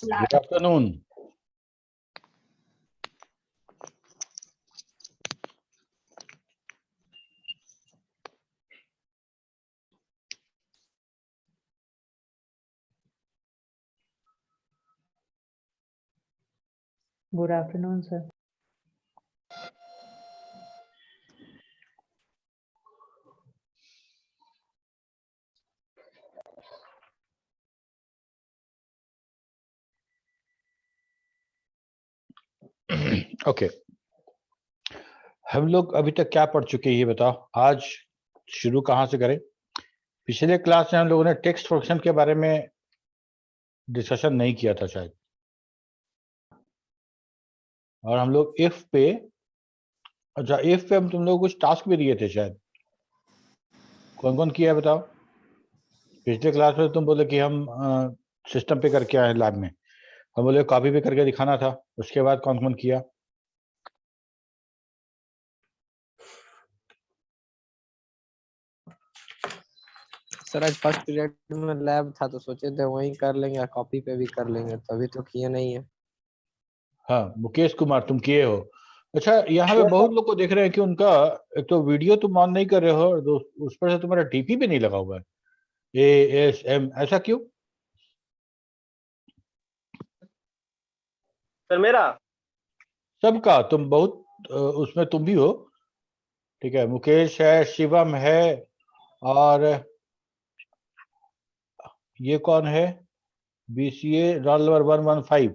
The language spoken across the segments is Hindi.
Good afternoon. Good afternoon, sir. Okay, हम लोग अभी तक क्या पढ़ चुके हैं ये बताओ। आज शुरू कहाँ से करें? पिछले क्लास में हम लोगों ने टेक्स्ट फंक्शन के बारे में डिस्कशन नहीं किया था शायद, और हम लोग इफ पे, अच्छा इफ पे हम तुम लोग कुछ टास्क भी दिए थे शायद। कौन कौन किया है बताओ? पिछले क्लास में तुम बोले कि हम सिस्टम पे करके आए लैब में, हम बोले कॉपी पे करके दिखाना था। उसके बाद कौन कौन किया? सर आज फर्स्ट पीरियड में लैब था तो सोचे थे वहीं कर लेंगे, कॉपी पे भी कर लेंगे, तभी तो किए नहीं है। हाँ मुकेश कुमार, तुम किए हो। अच्छा, यहाँ पे बहुत लोग को देख रहे हैं कि उनका एक तो वीडियो तुम ऑन नहीं कर रहे हो, और उस पर से तुम्हारा डीपी भी नहीं लगा हुआ है। ASM, ऐसा क्यों? सर मेरा सबका तुम बहुत उसमें तुम भी हो। ठीक है, मुकेश है, शिवम है, और ये कौन है? BCA रोल नंबर 115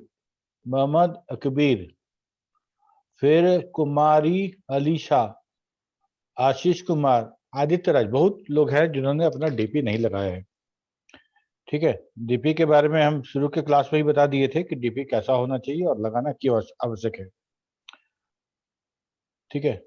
मोहम्मद अकबीर, फिर कुमारी अलीशा, आशीष कुमार, आदित्य राज। बहुत लोग हैं जिन्होंने अपना डीपी नहीं लगाया है। ठीक है, डीपी के बारे में हम शुरू के क्लास में ही बता दिए थे कि डीपी कैसा होना चाहिए और लगाना क्यों आवश्यक है। ठीक है,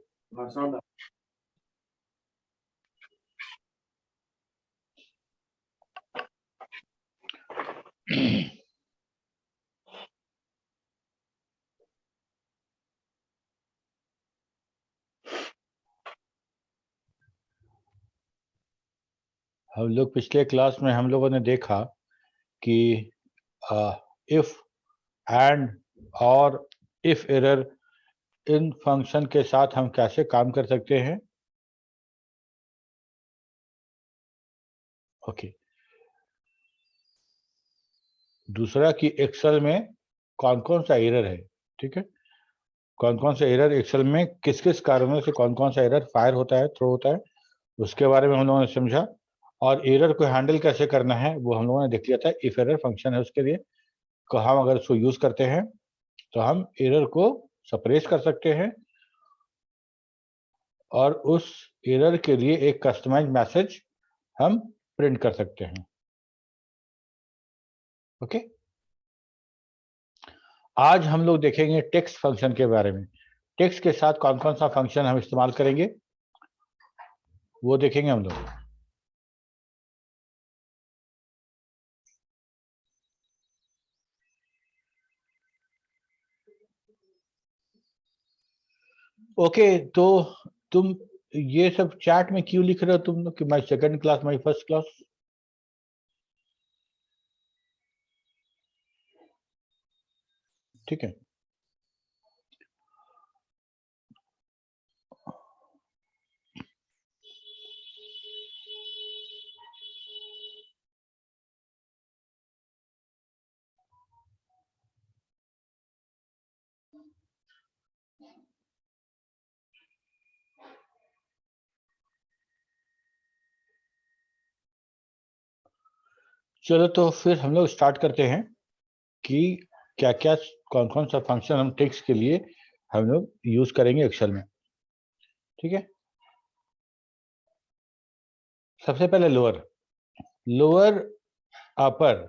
हम लोग पिछले क्लास में हम लोगों ने देखा कि इफ, एंड, और इफ एरर, इन फंक्शन के साथ हम कैसे काम कर सकते हैं। ओके, दूसरा कि एक्सेल में कौन कौन सा एरर है। ठीक है, कौन कौन सा एरर एक्सेल में किस किस कारणों से कौन कौन सा एरर फायर होता है, थ्रो होता है, उसके बारे में हम लोगों ने समझा। और एरर को हैंडल कैसे करना है वो हम लोगों ने देख लिया था। इफ एरर फंक्शन है, उसके लिए हम अगर उसको यूज करते हैं तो हम एरर को सप्रेस कर सकते हैं और उस एरर के लिए एक कस्टमाइज मैसेज हम प्रिंट कर सकते हैं। ओके, आज हम लोग देखेंगे टेक्स्ट फंक्शन के बारे में। टेक्स्ट के साथ कौन कौन सा फंक्शन हम इस्तेमाल करेंगे वो देखेंगे हम लोग। ओके, तो तुम ये सब चैट में क्यों लिख रहे हो तुम लोग कि my second class, my first class? ठीक है, चलो तो फिर हम लोग स्टार्ट करते हैं कि क्या क्या कौन कौन सा फंक्शन हम टेक्स्ट के लिए हम लोग यूज करेंगे एक्सेल में। ठीक है, सबसे पहले लोअर, लोअर, अपर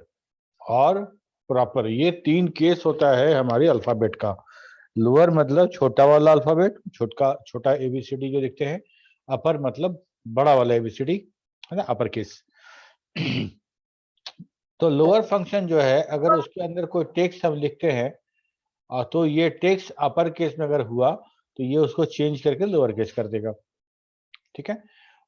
और प्रॉपर, ये 3 केस होता है हमारे अल्फाबेट का। लोअर मतलब छोटा वाला अल्फाबेट, छोटा एबीसीडी जो लिखते हैं, अपर मतलब बड़ा वाला एबीसीडी, है ना, अपर केस। तो लोअर फंक्शन जो है, अगर उसके अंदर कोई टेक्स्ट हम लिखते हैं तो ये टेक्स्ट अपर केस में अगर हुआ तो ये उसको चेंज करके लोअर केस कर देगा, ठीक है,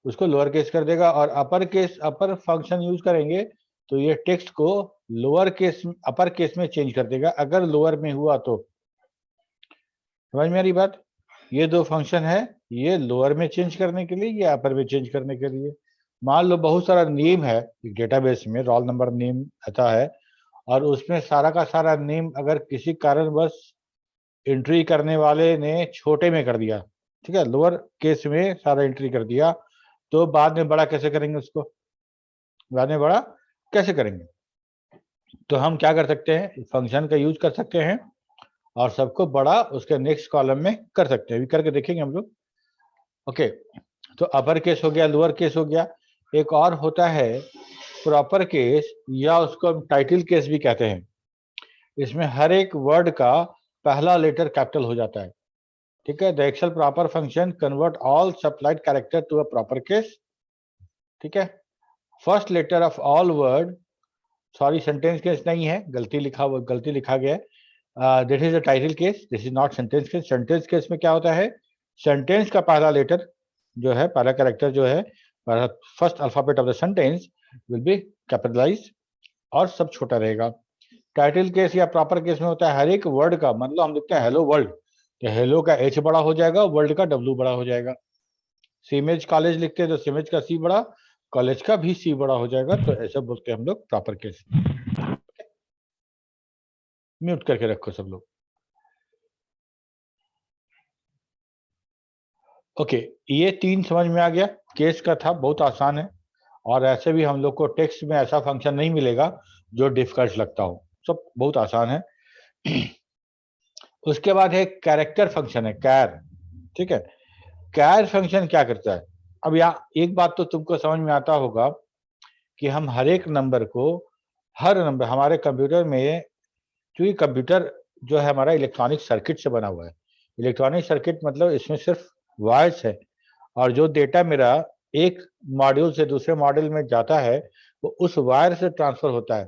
उसको लोअर केस कर देगा। और अपर फंक्शन यूज करेंगे तो ये टेक्स्ट को लोअर केस अपर केस में चेंज कर देगा अगर लोअर में हुआ तो। समझ में आ रही बात? ये 2 फंक्शन है, ये लोअर में चेंज करने के लिए, ये अपर में चेंज करने के लिए। मान लो बहुत सारा नेम है डेटाबेस में, रोल नंबर नेम आता है, और उसमें सारा का सारा नेम अगर किसी कारणवश एंट्री करने वाले ने छोटे में कर दिया, ठीक है, लोअर केस में सारा एंट्री कर दिया, तो बाद में बड़ा कैसे करेंगे उसको? बाद में बड़ा कैसे करेंगे? तो हम क्या कर सकते हैं, फंक्शन का यूज कर सकते हैं और सबको बड़ा उसके नेक्स्ट कॉलम में कर सकते हैं। अभी करके देखेंगे हम लोग। ओके, तो अपर केस हो गया, लोअर केस हो गया। एक और होता है प्रॉपर केस, या उसको हम टाइटल केस भी कहते हैं। इसमें हर एक वर्ड का पहला लेटर कैपिटल हो जाता है, ठीक है। The Excel proper function convert all supplied character to a proper case, ठीक है। First letter of all word, sorry sentence case नहीं है, गलती लिखा गया है। This is a title case, this is not sentence case. Sentence case में क्या होता है, सेंटेंस का पहला लेटर जो है, पहला कैरेक्टर जो है, first alphabet of the sentence will be capitalised और सब छोटा रहेगा। टाइटल केस या प्रॉपर केस में होता है हर एक वर्ड का, मतलब हम लिखते हैं हेलो वर्ल्ड, तो हेलो का एच बड़ा हो जाएगा, वर्ल्ड का डब्ल्यू बड़ा हो जाएगा। सीमेज कॉलेज लिखते हैं तो सीमेज का सी बड़ा, कॉलेज का भी सी बड़ा हो जाएगा। तो ऐसा बोलते हैं हम लोग प्रॉपर केस। म्यूट करके रखो सब लोग। ओके, ये 3 समझ में आ गया, केस का था, बहुत आसान है। और ऐसे भी हम लोग को टेक्स्ट में ऐसा फंक्शन नहीं मिलेगा जो डिफिकल्ट लगता हो, सब बहुत आसान है। उसके बाद है कैरेक्टर फंक्शन है, कैर, ठीक है। कैर फंक्शन क्या करता है? अब यहाँ एक बात तो तुमको समझ में आता होगा कि हम हर एक नंबर को, हर नंबर हमारे कंप्यूटर में, क्योंकि कंप्यूटर जो है हमारा इलेक्ट्रॉनिक सर्किट से बना हुआ है। इलेक्ट्रॉनिक सर्किट मतलब इसमें सिर्फ वायर्स है, और जो डेटा मेरा एक मॉड्यूल से दूसरे मॉड्यूल में जाता है वो उस वायर से ट्रांसफर होता है।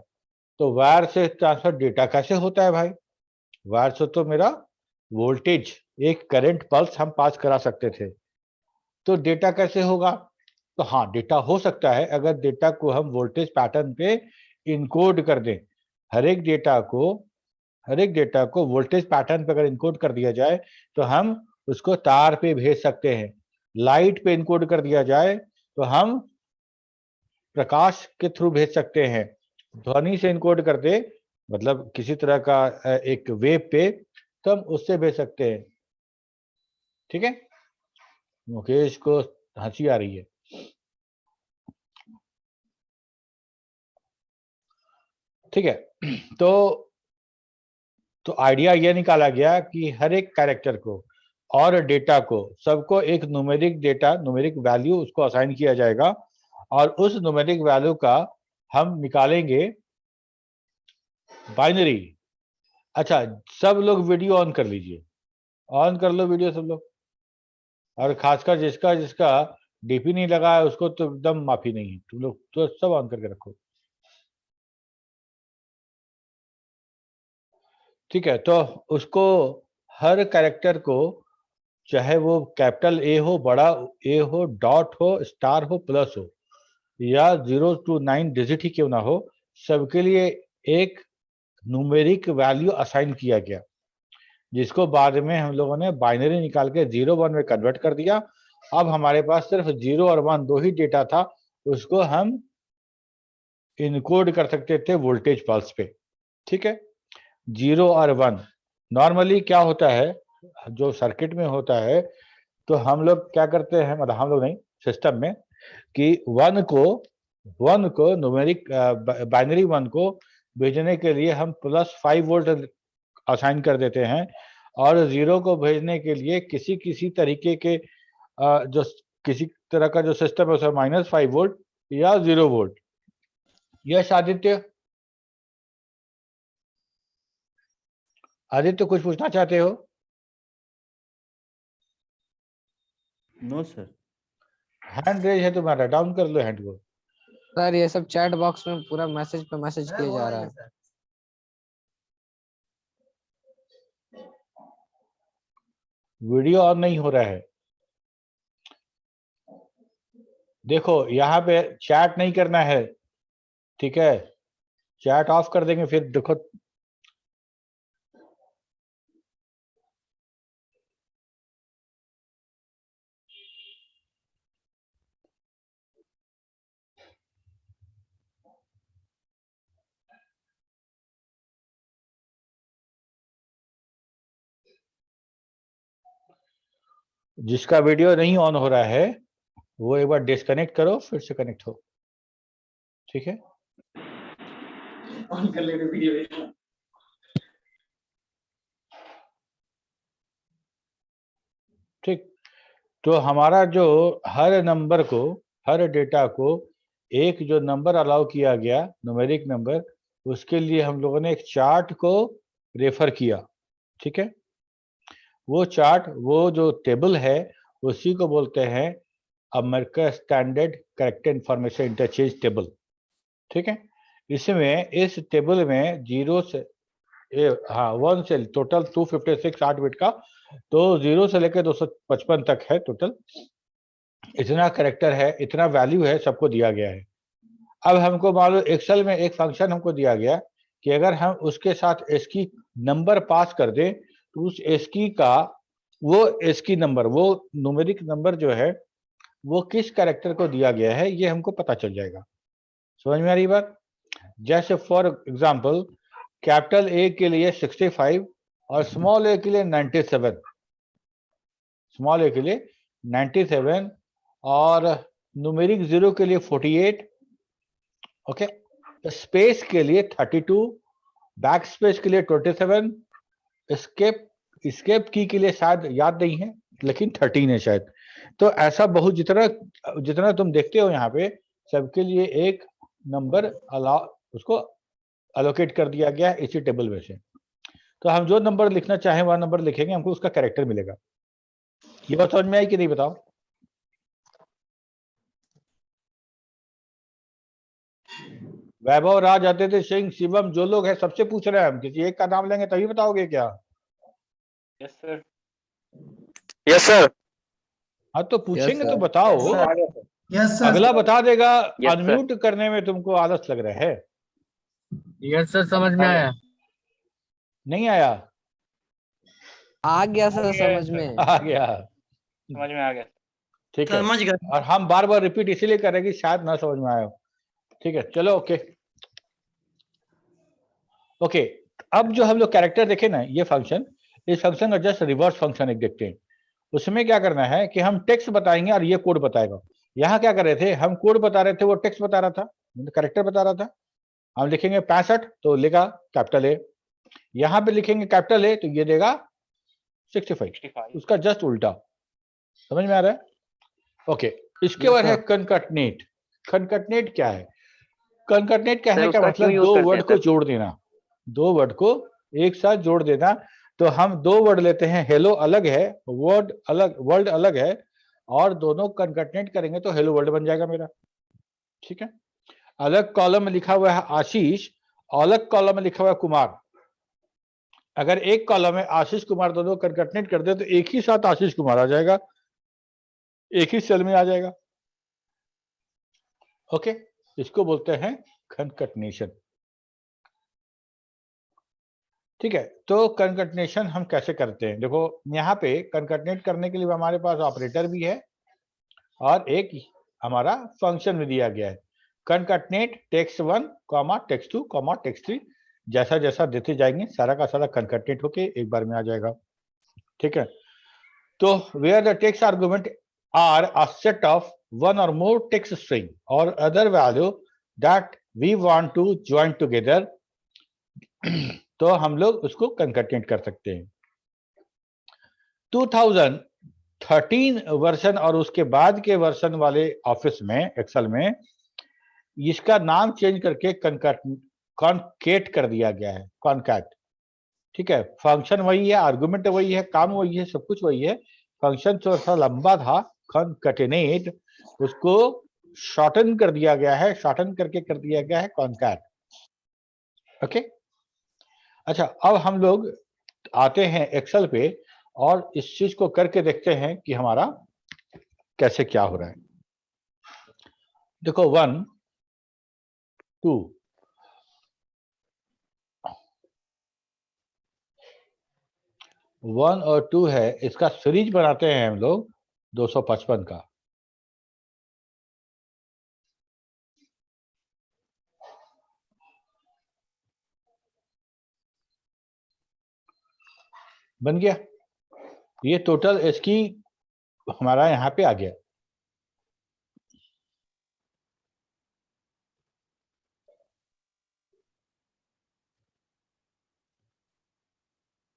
तो वायर से ट्रांसफर डेटा कैसे होता है भाई? वायर से तो मेरा वोल्टेज, एक करंट पल्स हम पास करा सकते थे, तो डेटा कैसे होगा? तो हाँ, डेटा हो सकता है अगर डेटा को हम वोल्टेज पैटर्न पे इनकोड कर दें। हर एक डेटा को वोल्टेज पैटर्न पे अगर इनकोड कर दिया जाए तो हम उसको तार पे भेज सकते हैं। लाइट पे इनकोड कर दिया जाए तो हम प्रकाश के थ्रू भेज सकते हैं। ध्वनि से इनकोड कर दे, मतलब किसी तरह का एक वेव पे, तो हम उससे भेज सकते हैं, ठीक है। मुकेश को हंसी आ रही है। ठीक है, तो आइडिया यह निकाला गया कि हर एक कैरेक्टर को और डेटा को, सबको एक न्यूमेरिक वैल्यू उसको असाइन किया जाएगा, और उस न्यूमेरिक वैल्यू का हम निकालेंगे बाइनरी। अच्छा, सब लोग वीडियो ऑन कर लीजिए, ऑन कर लो वीडियो सब लोग, और खासकर जिसका जिसका डीपी नहीं लगा है उसको तो एकदम माफी नहीं है, तुम लोग तो सब ऑन करके रखो। ठीक है, तो उसको, हर कैरेक्टर को, चाहे वो कैपिटल ए हो, बड़ा ए हो, डॉट हो, स्टार हो, प्लस हो, या 0 to 9 डिजिट ही क्यों ना हो, सबके लिए एक न्यूमेरिक वैल्यू असाइन किया गया, जिसको बाद में हम लोगों ने बाइनरी निकाल के 0-1 में कन्वर्ट कर दिया। अब हमारे पास सिर्फ 0 और 1 दो ही डेटा था, उसको हम इनकोड कर सकते थे वोल्टेज पल्स पे, ठीक है। 0 और 1 नॉर्मली क्या होता है, जो सर्किट में होता है, तो हम लोग क्या करते हैं, मतलब हम लोग नहीं, सिस्टम में, कि 1 को न्यूमेरिक बाइनरी 1 को भेजने के लिए हम +5 वोल्ट असाइन कर देते हैं, और 0 को भेजने के लिए किसी तरीके के जो किसी तरह का जो सिस्टम है उसमें -5 वोल्ट या 0 वोल्ट। यश आदित्य, आदित्य कुछ पूछना चाहते हो? No sir. हैंड रेज है तुम्हारा, डाउन कर लो हैंड को। सर ये सब चैट बॉक्स में पूरा मैसेज पे मैसेज किया जा रहा है। वीडियो ऑन नहीं हो रहा है। देखो यहाँ पे चैट नहीं करना है, ठीक है? चैट ऑफ कर देंगे फिर देखो। जिसका वीडियो नहीं ऑन हो रहा है वो एक बार डिस्कनेक्ट करो, फिर से कनेक्ट हो, ठीक है? ऑन कर लेंगे वीडियो। ठीक, तो हमारा जो हर नंबर को, हर डेटा को एक जो नंबर अलाउ किया गया, न्यूमेरिक नंबर, उसके लिए हम लोगों ने एक चार्ट को रेफर किया, ठीक है? वो चार्ट, वो जो टेबल है, उसी को बोलते हैं America standard correct information interchange table, ठीक है? इसमें, इस टेबल में 0 से 1 से टोटल 256 8 बिट का, तो 0 से लेकर 255 तक है टोटल। इतना कैरेक्टर है, इतना वैल्यू है, सबको दिया गया है। अब हमको मान लो एक्सेल में एक फंक्शन हमको दिया गया कि अगर हम उसके साथ एस्की नंबर पास कर दें तो उस एस्की का, वो एस्की नंबर, वो न्यूमेरिक नंबर जो है वो किस कैरेक्टर को दिया गया है, ये हमको पता चल जाएगा। समझ में आ रही बात? जैसे फॉर एग्जाम्पल कैपिटल ए के लिए 65 और स्मॉल ए के लिए 97, स्मॉल ए के लिए 97 और न्यूमेरिक 0 के लिए 48, ओके? स्पेस के लिए 32, बैक स्पेस के लिए 27, एस्केप की के लिए शायद याद नहीं है लेकिन 13 है शायद। तो ऐसा बहुत जितना तुम देखते हो यहाँ पे, सबके लिए एक नंबर उसको अलोकेट कर दिया गया है इसी टेबल में से। तो हम जो नंबर लिखना चाहें वह नंबर लिखेंगे, हमको उसका कैरेक्टर मिलेगा। ये बात समझ में आई कि नहीं, बताओ? वैभव, राज, आदित्य सिंह, शिवम, जो लोग हैं सबसे पूछ रहे हैं हम, किसी एक का नाम लेंगे तभी बताओगे क्या? Yes sir. Yes sir. हाँ तो पूछेंगे Yes, तो sir. बताओ। Yes sir. अगला बता देगा। Yes, sir. अनम्यूट करने में तुमको आलस लग रहा है। यस सर, समझ में आया। नहीं आया? आ गया सर समझ में। आ गया, समझ में आ गया। ठीक है। समझ गए। और हम बार बार रिपीट इसीलिए कर रहे हैं कि शायद ना समझ में आया हो, ठीक है? चलो ओके ओके। अब जो हम लोग कैरेक्टर देखे ना, ये फंक्शन, इस फंक्शन का जस्ट रिवर्स फंक्शन एक देखते हैं। उसमें क्या करना है कि हम टेक्स्ट बताएंगे और ये कोड बताएगा। यहाँ क्या कर रहे थे, हम कोड बता रहे थे, वो टेक्स्ट बता रहा था, कैरेक्टर बता रहा था। हम लिखेंगे 65 तो लेगा कैपिटल ए, यहाँ पे लिखेंगे कैपिटल ए तो ये देगा 65, उसका जस्ट उल्टा। समझ में आ रहा है? ओके। इसके बाद है कनकटनेट। कनकटनेट क्या है? कनकटनेट कहने का मतलब दो वर्ड को जोड़ देना, दो वर्ड को एक साथ जोड़ देना। तो हम दो वर्ड लेते हैं, हेलो अलग है, वर्ड अलग, वर्ल्ड अलग है, और दोनों कनकटनेट करेंगे तो हेलो वर्ल्ड बन जाएगा मेरा, ठीक है? अलग कॉलम में लिखा हुआ है आशीष, अलग कॉलम में लिखा हुआ है कुमार। अगर एक कॉलम में आशीष कुमार दोनों कनकटनेट कर दे तो एक ही साथ आशीष कुमार आ जाएगा, एक ही सेल में आ जाएगा, ओके? इसको बोलते हैं कनकटनेशन, ठीक है? तो कनकटनेशन हम कैसे करते हैं? देखो यहाँ पे कनकटनेट करने के लिए हमारे पास ऑपरेटर भी है और एक हमारा फंक्शन भी दिया गया है। Concatenate text 1 comma text 2 comma text 3, जैसा जैसा देते जाएंगे सारा का सारा कनकटनेट होके एक बार में आ जाएगा, ठीक है? तो where the text argument are a set of one or more text string or other value that we want to join together, तो हम लोग उसको कनकटनेट कर सकते हैं। 2013 वर्जन और उसके बाद के वर्जन वाले ऑफिस में, एक्सेल में, इसका नाम चेंज करके कॉनकेट कर दिया गया है, कॉनकैट, ठीक है, फंक्शन वही है, आर्गुमेंट वही है, काम वही है, सब कुछ वही है। फंक्शन थोड़ा सा लंबा था, कॉन्कैटिनेट, उसको शॉर्टन कर दिया गया है, शॉर्टन करके कर दिया गया है कॉन्कैट। ओके, अच्छा अब हम लोग आते हैं एक्सेल पे और इस चीज को करके देखते हैं कि हमारा कैसे क्या हो रहा है। देखो 1 2 1 और 2 है, इसका सीरीज बनाते हैं हम लोग 255 का। बन गया, ये टोटल इसकी हमारा यहाँ पे आ गया।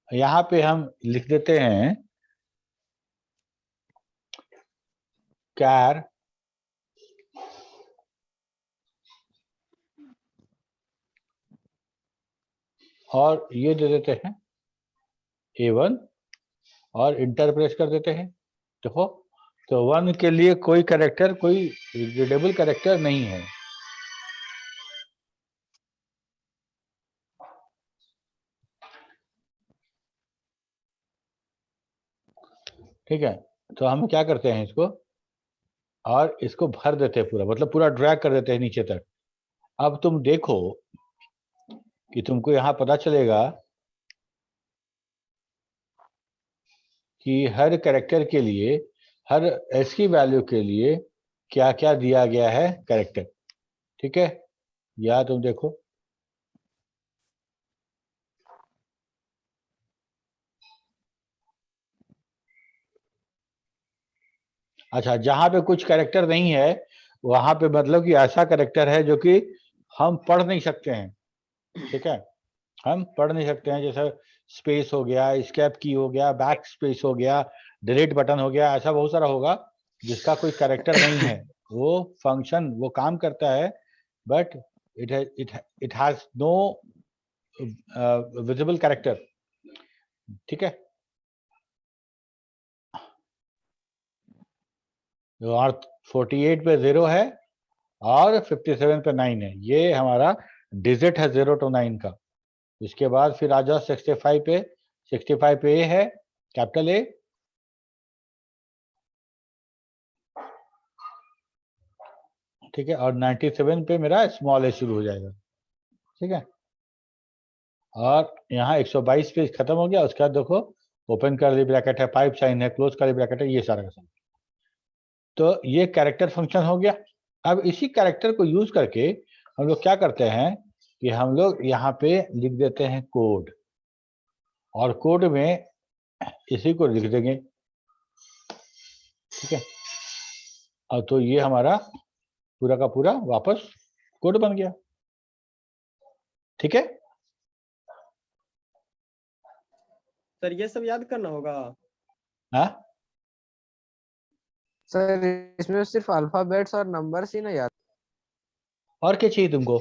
यहाँ पे हम लिख देते हैं कैर और ये दे देते हैं A1 और इंटर प्रेस कर देते हैं। देखो तो 1 के लिए कोई कैरेक्टर, कोई रीडेबल कैरेक्टर नहीं है। ठीक है, तो हम क्या करते हैं इसको और इसको भर देते हैं पूरा, मतलब पूरा ड्रैग कर देते हैं नीचे तक। अब तुम देखो कि तुमको यहाँ पता चलेगा कि हर कैरेक्टर के लिए, हर एस की वैल्यू के लिए क्या क्या दिया गया है कैरेक्टर। ठीक है, या तुम देखो अच्छा, जहां पे कुछ कैरेक्टर नहीं है वहां पे मतलब कि ऐसा कैरेक्टर है जो कि हम पढ़ नहीं सकते हैं। ठीक है, हम पढ़ नहीं सकते हैं, जैसे स्पेस हो गया, एस्केप की हो गया, बैक स्पेस हो गया, डिलीट बटन हो गया, ऐसा बहुत सारा होगा जिसका कोई कैरेक्टर नहीं है। वो फंक्शन वो काम करता है but it has no visible character. ठीक है, और 48 पे 0 है और 57 पे 9 है, ये हमारा डिजिट है 0 to 9 का। इसके बाद फिर आ जाओ 65 पे, 65 पे ए है, कैपिटल ए। ठीक है, और 97 पे मेरा स्मॉल ए शुरू हो जाएगा। ठीक है, और यहाँ 122 पे खत्म हो गया। उसके बाद देखो ओपन कर्ली ब्रैकेट है, पाइप साइन है, क्लोज कर्ली ब्रैकेट है, ये सारा का सारा। तो ये कैरेक्टर फंक्शन हो गया। अब इसी कैरेक्टर को यूज करके हम लोग क्या करते हैं कि हम लोग यहाँ पे लिख देते हैं कोड, और कोड में इसी को लिख देंगे। ठीक है, और तो ये हमारा पूरा का पूरा वापस कोड बन गया। ठीक है, सर ये सब याद करना होगा। हाँ सर इसमें सिर्फ अल्फाबेट्स और नंबर्स ही ना याद। और क्या चाहिए तुमको?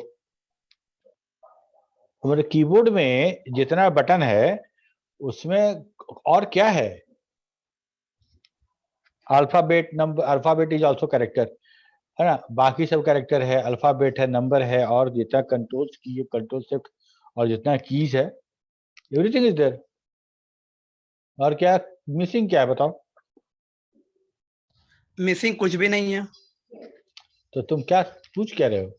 हमारे कीबोर्ड में जितना बटन है उसमें और क्या है? Alphabet, number, alphabet is also character, है ना, बाकी सब कैरेक्टर है, अल्फाबेट है, नंबर है, और जितना कंट्रोल्स की, कंट्रोल शिफ्ट और जितना कीज है, एवरीथिंग इज देयर। और क्या मिसिंग क्या है बताओ? मिसिंग कुछ भी नहीं है। तो तुम क्या पूछ क्या रहे हो?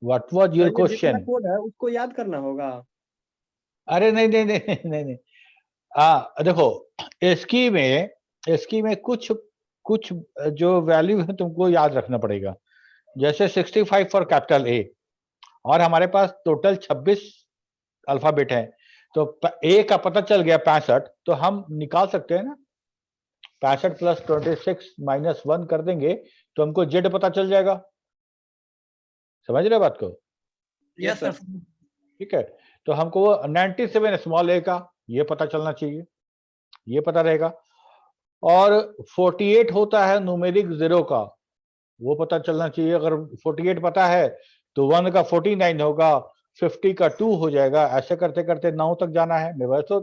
व्हाट वाज योर सर ये जितना क्वेश्चन? कोड है उसको याद करना होगा। अरे नहीं नहीं नहीं नहीं नहीं, देखो इसकी में कुछ कुछ जो वैल्यू है तुमको याद रखना पड़ेगा। जैसे 65 फॉर कैपिटल ए, और हमारे पास टोटल 26 अल्फाबेट है, तो ए का पता चल गया 65, तो हम निकाल सकते हैं ना, 65 प्लस 26 माइनस 1 कर देंगे तो हमको जेड पता चल जाएगा। समझ रहे बात को? Yes sir. ठीक है, तो हमको वो 97 स्मॉल ए का ये पता चलना चाहिए, ये पता रहेगा। और 48 होता है न्यूमेरिक 0 का, वो पता चलना चाहिए। अगर 48 पता है तो 1 का 49 होगा, 50 का 2 हो जाएगा, ऐसे करते करते 9 तक जाना है। मेरे पास तो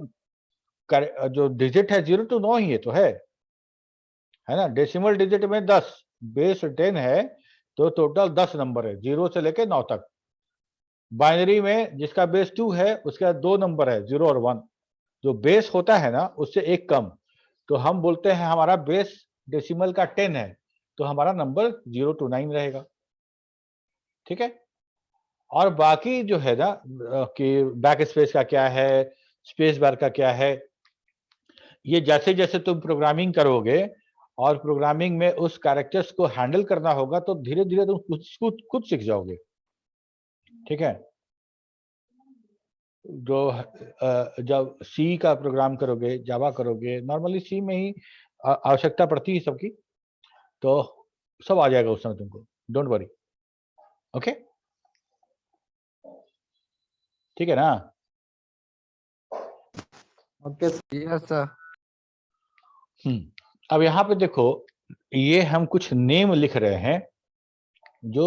जो डिजिट है 0 to 9 ही तो है ना। डेसिमल डिजिट में 10, बेस 10 है तो टोटल 10 नंबर है 0 से लेके 9 तक। बाइनरी में जिसका बेस 2 है उसका 2 नंबर है 0 और 1। जो बेस होता है ना उससे एक कम, तो हम बोलते हैं हमारा बेस डेसिमल का 10 है तो हमारा नंबर 0 to 9 रहेगा। ठीक है। और बाकी जो है ना कि बैक स्पेस का क्या है, स्पेस बार का क्या है, ये जैसे जैसे तुम प्रोग्रामिंग करोगे और प्रोग्रामिंग में उस कैरेक्टर्स को हैंडल करना होगा तो धीरे धीरे तुम खुद सीख जाओगे। ठीक है। जो जब सी का प्रोग्राम करोगे, जावा करोगे, नॉर्मली सी में ही आवश्यकता पड़ती है सबकी, तो सब आ जाएगा उस समय तुमको, डोंट वरी। ओके, ठीक है ना। Okay yes sir. अब यहाँ पे देखो, ये हम कुछ नेम लिख रहे हैं जो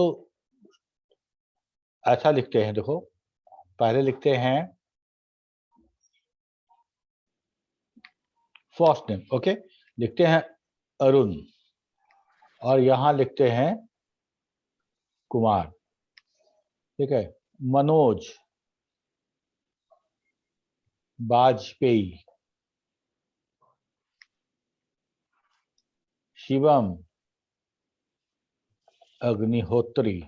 ऐसा लिखते हैं। देखो पहले लिखते हैं फर्स्ट नेम, ओके, लिखते हैं अरुण, और यहां लिखते हैं कुमार। ठीक है। मनोज, वाजपेयी, शिवम, अग्निहोत्री,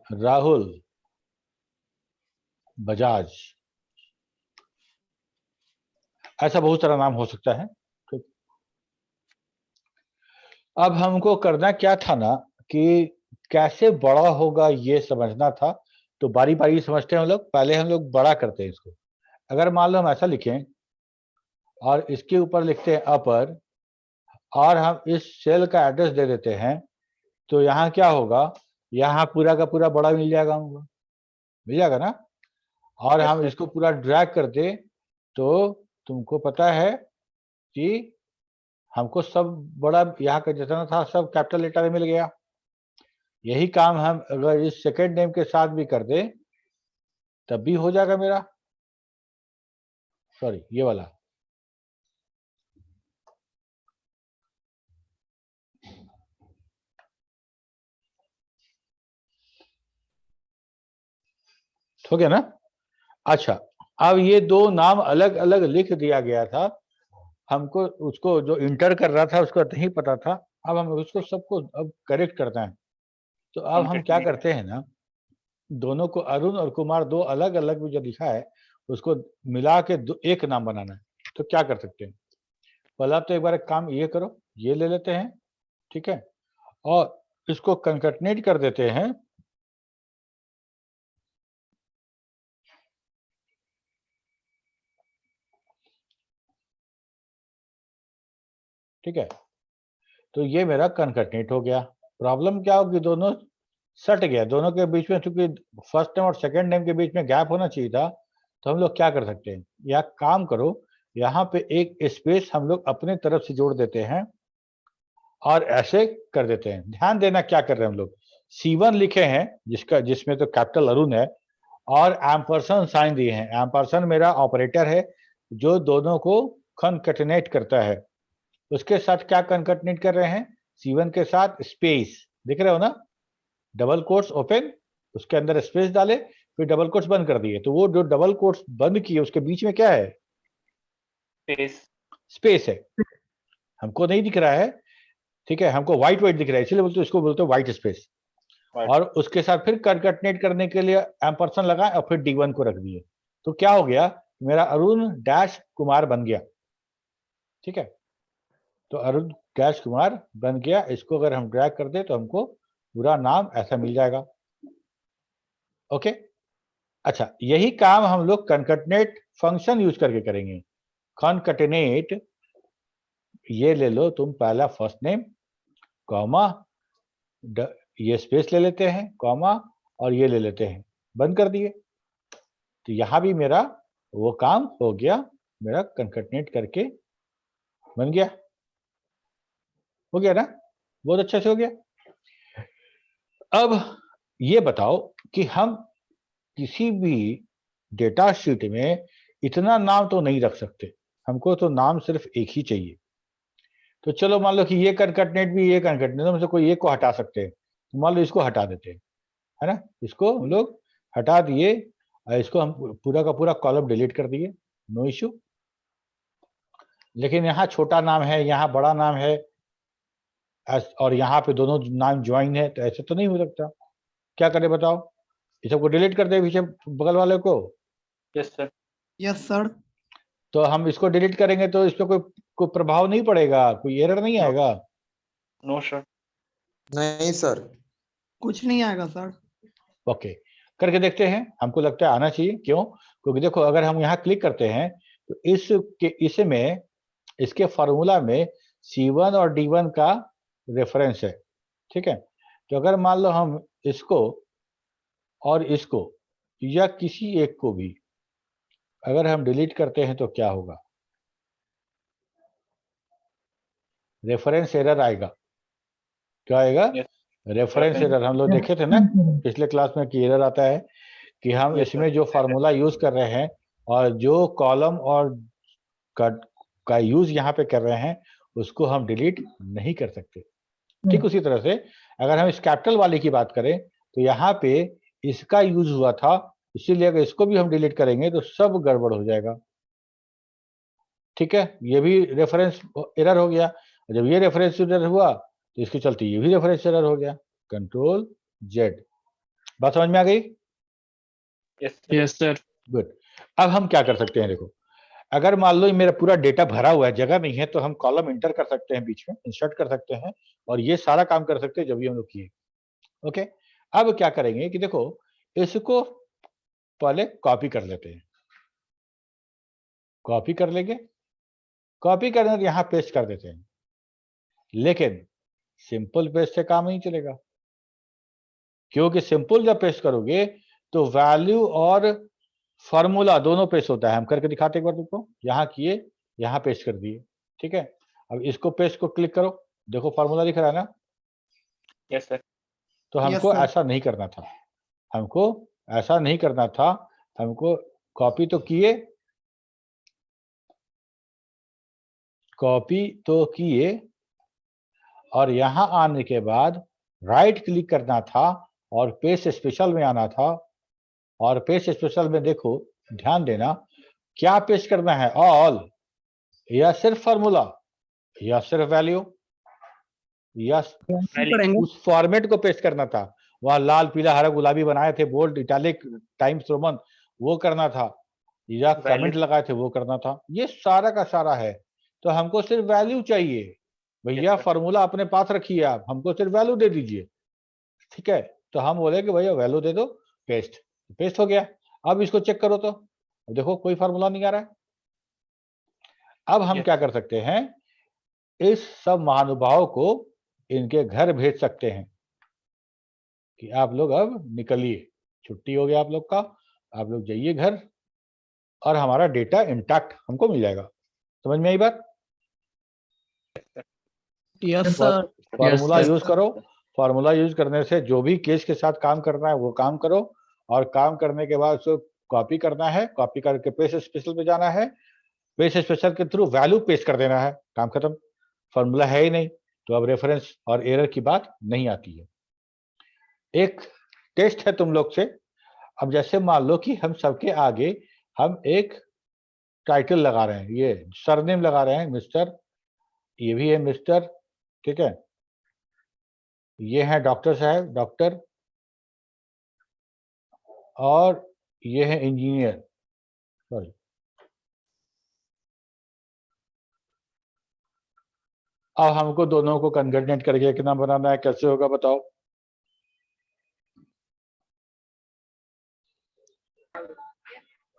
राहुल, बजाज, ऐसा बहुत सारा नाम हो सकता है। ठीक। अब हमको करना क्या था ना कि कैसे बड़ा होगा ये समझना था, तो बारी बारी समझते हैं हम लोग। पहले हम लोग बड़ा करते हैं इसको। अगर मान लो हम ऐसा लिखें और इसके ऊपर लिखते हैं अपर, और हम इस सेल का एड्रेस दे देते हैं, तो यहाँ क्या होगा, यहाँ पूरा का पूरा बड़ा मिल जाएगा हमको, मिल जाएगा ना। और हम इसको पूरा ड्रैग कर दे तो तुमको पता है कि हमको सब बड़ा यहाँ का जितना था सब कैपिटल लेटर में मिल गया। यही काम हम अगर इस सेकेंड नेम के साथ भी कर दे तब भी हो जाएगा मेरा। सॉरी, ये वाला। हो गया ना। अच्छा, अब ये दो नाम अलग अलग लिख दिया गया था, हमको उसको जो इंटर कर रहा था उसको नहीं पता था। अब हम उसको सबको अब करेक्ट करते हैं। तो अब हम क्या करते हैं ना, दोनों को अरुण और कुमार दो अलग अलग भी जो लिखा है उसको मिला के एक नाम बनाना है। तो क्या कर सकते हैं, पहला तो एक बार एक काम ये करो, ये ले लेते हैं, ठीक है, और इसको कंकटनेट कर देते हैं। ठीक है, तो ये मेरा कंकटनेट हो गया। प्रॉब्लम क्या होगी, दोनों सट गया, दोनों के बीच में, क्योंकि फर्स्ट नेम और सेकंड नेम के बीच में गैप होना चाहिए था। तो हम लोग क्या कर सकते हैं, या काम करो, यहाँ पे एक स्पेस हम लोग अपने तरफ से जोड़ देते हैं और ऐसे कर देते हैं। ध्यान देना क्या कर रहे हैं हम लोग, C1 लिखे हैं जिसमें तो कैपिटल अरुण है, और एम्परसन साइन दिए हैं। एम्परसन मेरा ऑपरेटर है जो दोनों को कनकटनेट करता है। उसके साथ क्या कनकटनेट कर रहे हैं, C1 के साथ स्पेस, दिख रहे हो ना, डबल कोट्स ओपन, उसके अंदर स्पेस डाले, फिर डबल कोट्स बंद कर दिए। तो वो जो डबल कोट्स बंद किए उसके बीच में क्या है, स्पेस है, हमको नहीं दिख रहा है। ठीक है, हमको व्हाइट व्हाइट दिख रहा है, इसलिए बोलते इसको बोलते हैं व्हाइट स्पेस। और उसके साथ फिर कनकटनेट करने के लिए एम्परसन लगाए और फिर D1 को रख दिए। तो क्या हो गया, मेरा अरुण डैश कुमार बन गया। ठीक है, तो अरुण डैश कुमार बन गया। इसको अगर हम ड्रैग कर दे तो हमको पूरा नाम ऐसा मिल जाएगा। ओके। अच्छा, यही काम हम लोग कनकटनेट फंक्शन यूज करके करेंगे। कनकटनेट, ये ले लो तुम पहला फर्स्ट नेम, कॉमा, ये स्पेस ले लेते हैं, कॉमा, और ये ले लेते हैं, बंद कर दिए। तो यहां भी मेरा वो काम हो गया, मेरा कनकटनेट करके बन गया। हो गया ना, बहुत अच्छे से हो गया। अब ये बताओ कि हम किसी भी डेटा शीट में इतना नाम तो नहीं रख सकते, हमको तो नाम सिर्फ एक ही चाहिए। तो चलो मान लो कि ये कनकैटिनेट भी, ये कनकैटिनेट में से कोई एक को हटा सकते हैं, तो मान लो इसको हटा देते हैं, है ना, इसको हम लोग हटा दिए और इसको हम पूरा का पूरा कॉलम डिलीट कर दिए, नो इश्यू। लेकिन यहाँ छोटा नाम है, यहाँ बड़ा नाम है, और यहाँ पे दोनों नाम ज्वाइन है, तो ऐसे तो नहीं हो सकता। क्या करें बताओ, ये सबको डिलीट कर दे पीछे बगल वाले को। Yes sir. Yes sir. तो हम इसको डिलीट करेंगे तो इस पे कोई प्रभाव नहीं पड़ेगा, कोई एरर नहीं आएगा। No sir. नहीं सर, कुछ नहीं आएगा सर। ओके, करके देखते हैं, हमको लगता है आना चाहिए। क्यों? क्योंकि देखो अगर हम यहाँ क्लिक करते हैं तो इसमें इसके फॉर्मूला में C1 और D1 का रेफरेंस है, ठीक है। तो अगर मान लो हम इसको और इसको या किसी एक को भी अगर हम डिलीट करते हैं तो क्या होगा? रेफरेंस एरर आएगा। क्या आएगा? Reference error. हम लोग देखे थे ना पिछले क्लास में कि एरर आता है कि हम इसमें जो फार्मूला यूज कर रहे हैं और जो कॉलम और का यूज यहाँ पे कर रहे हैं उसको हम डिलीट नहीं कर सकते। ठीक उसी तरह से अगर हम इस कैपिटल वाले की बात करें तो यहाँ पे इसका यूज हुआ था, इसीलिए अगर इसको भी हम डिलीट करेंगे तो सब गड़बड़ हो जाएगा। ठीक है, ये भी रेफरेंस एरर हो गया। जब ये रेफरेंस एरर हुआ तो इसके चलते ये भी रेफरेंस एरर हो गया। Control Z. बात समझ में आ गई? Yes sir. गुड। अब हम क्या कर सकते हैं, देखो अगर मान लो मेरा पूरा डेटा भरा हुआ है, जगह नहीं है, तो हम कॉलम इंटर कर सकते हैं, बीच में इंसर्ट कर सकते हैं और ये सारा काम कर सकते हैं जो भी हम लोग किए। ओके, अब क्या करेंगे कि देखो इसको पहले कॉपी कर लेते हैं। कॉपी कर लेंगे, कॉपी करने और यहां पेस्ट कर देते हैं। लेकिन सिंपल पेस्ट से काम नहीं चलेगा, क्योंकि सिंपल जब पेस्ट करोगे तो वैल्यू और फॉर्मूला दोनों पेस्ट होता है। हम करके दिखाते एक बार तुमको, यहाँ किए, यहाँ पेस्ट कर दिए। ठीक है, अब इसको पेस्ट को क्लिक करो, देखो फॉर्मूला दिख रहा है ना। Yes sir. तो हमको ऐसा नहीं करना था, हमको ऐसा नहीं करना था। हमको कॉपी तो किए, कॉपी तो किए और यहां आने के बाद राइट क्लिक करना था और पेस्ट स्पेशल में आना था। और पेस्ट स्पेशल में देखो, ध्यान देना, क्या पेस्ट करना है, ऑल या सिर्फ फॉर्मूला या सिर्फ वैल्यू या उस फॉर्मेट को पेस्ट करना था। वहां लाल पीला हरा गुलाबी बनाए थे, बोल्ड इटैलिक टाइम्स रोमन, वो करना था, या कमेंट लगाए थे वो करना था। ये सारा का सारा है। तो हमको सिर्फ वैल्यू चाहिए भैया। फॉर्मूला अपने पास रखिए आप, हमको सिर्फ वैल्यू दे दीजिए। ठीक है, तो हम बोले कि भैया वैल्यू दे दो, पेस्ट। पेस्ट हो गया। अब इसको चेक करो तो देखो कोई फार्मूला नहीं आ रहा है। अब हम क्या कर सकते हैं, इस सब महानुभावों को इनके घर भेज सकते हैं कि आप लोग अब निकलिए, छुट्टी हो गया आप लोग का, आप लोग जाइए घर और हमारा डेटा इंटैक्ट हमको मिल जाएगा। समझ में आई बात? Yes sir. फॉर्मूला यूज करो, फॉर्मूला यूज करने से जो भी केस के साथ काम करना है वो काम करो, और काम करने के बाद उसको कॉपी करना है, कॉपी करके पेस्ट स्पेशल पे जाना है, पेस्ट स्पेशल के थ्रू वैल्यू पेस्ट कर देना है, काम खत्म। फॉर्मूला है ही नहीं तो अब रेफरेंस और एरर की बात नहीं आती है। एक टेस्ट है तुम लोग से। अब जैसे मान लो कि हम सबके आगे हम एक टाइटल लगा रहे हैं, ये सरनेम लगा रहे हैं मिस्टर, ये भी है मिस्टर, ठीक है, ये है डॉक्टर साहब, डॉक्टर, और ये है इंजीनियर, सॉरी। अब हमको दोनों को कन्वर्जेंट करके कितना बनाना है, कैसे होगा बताओ?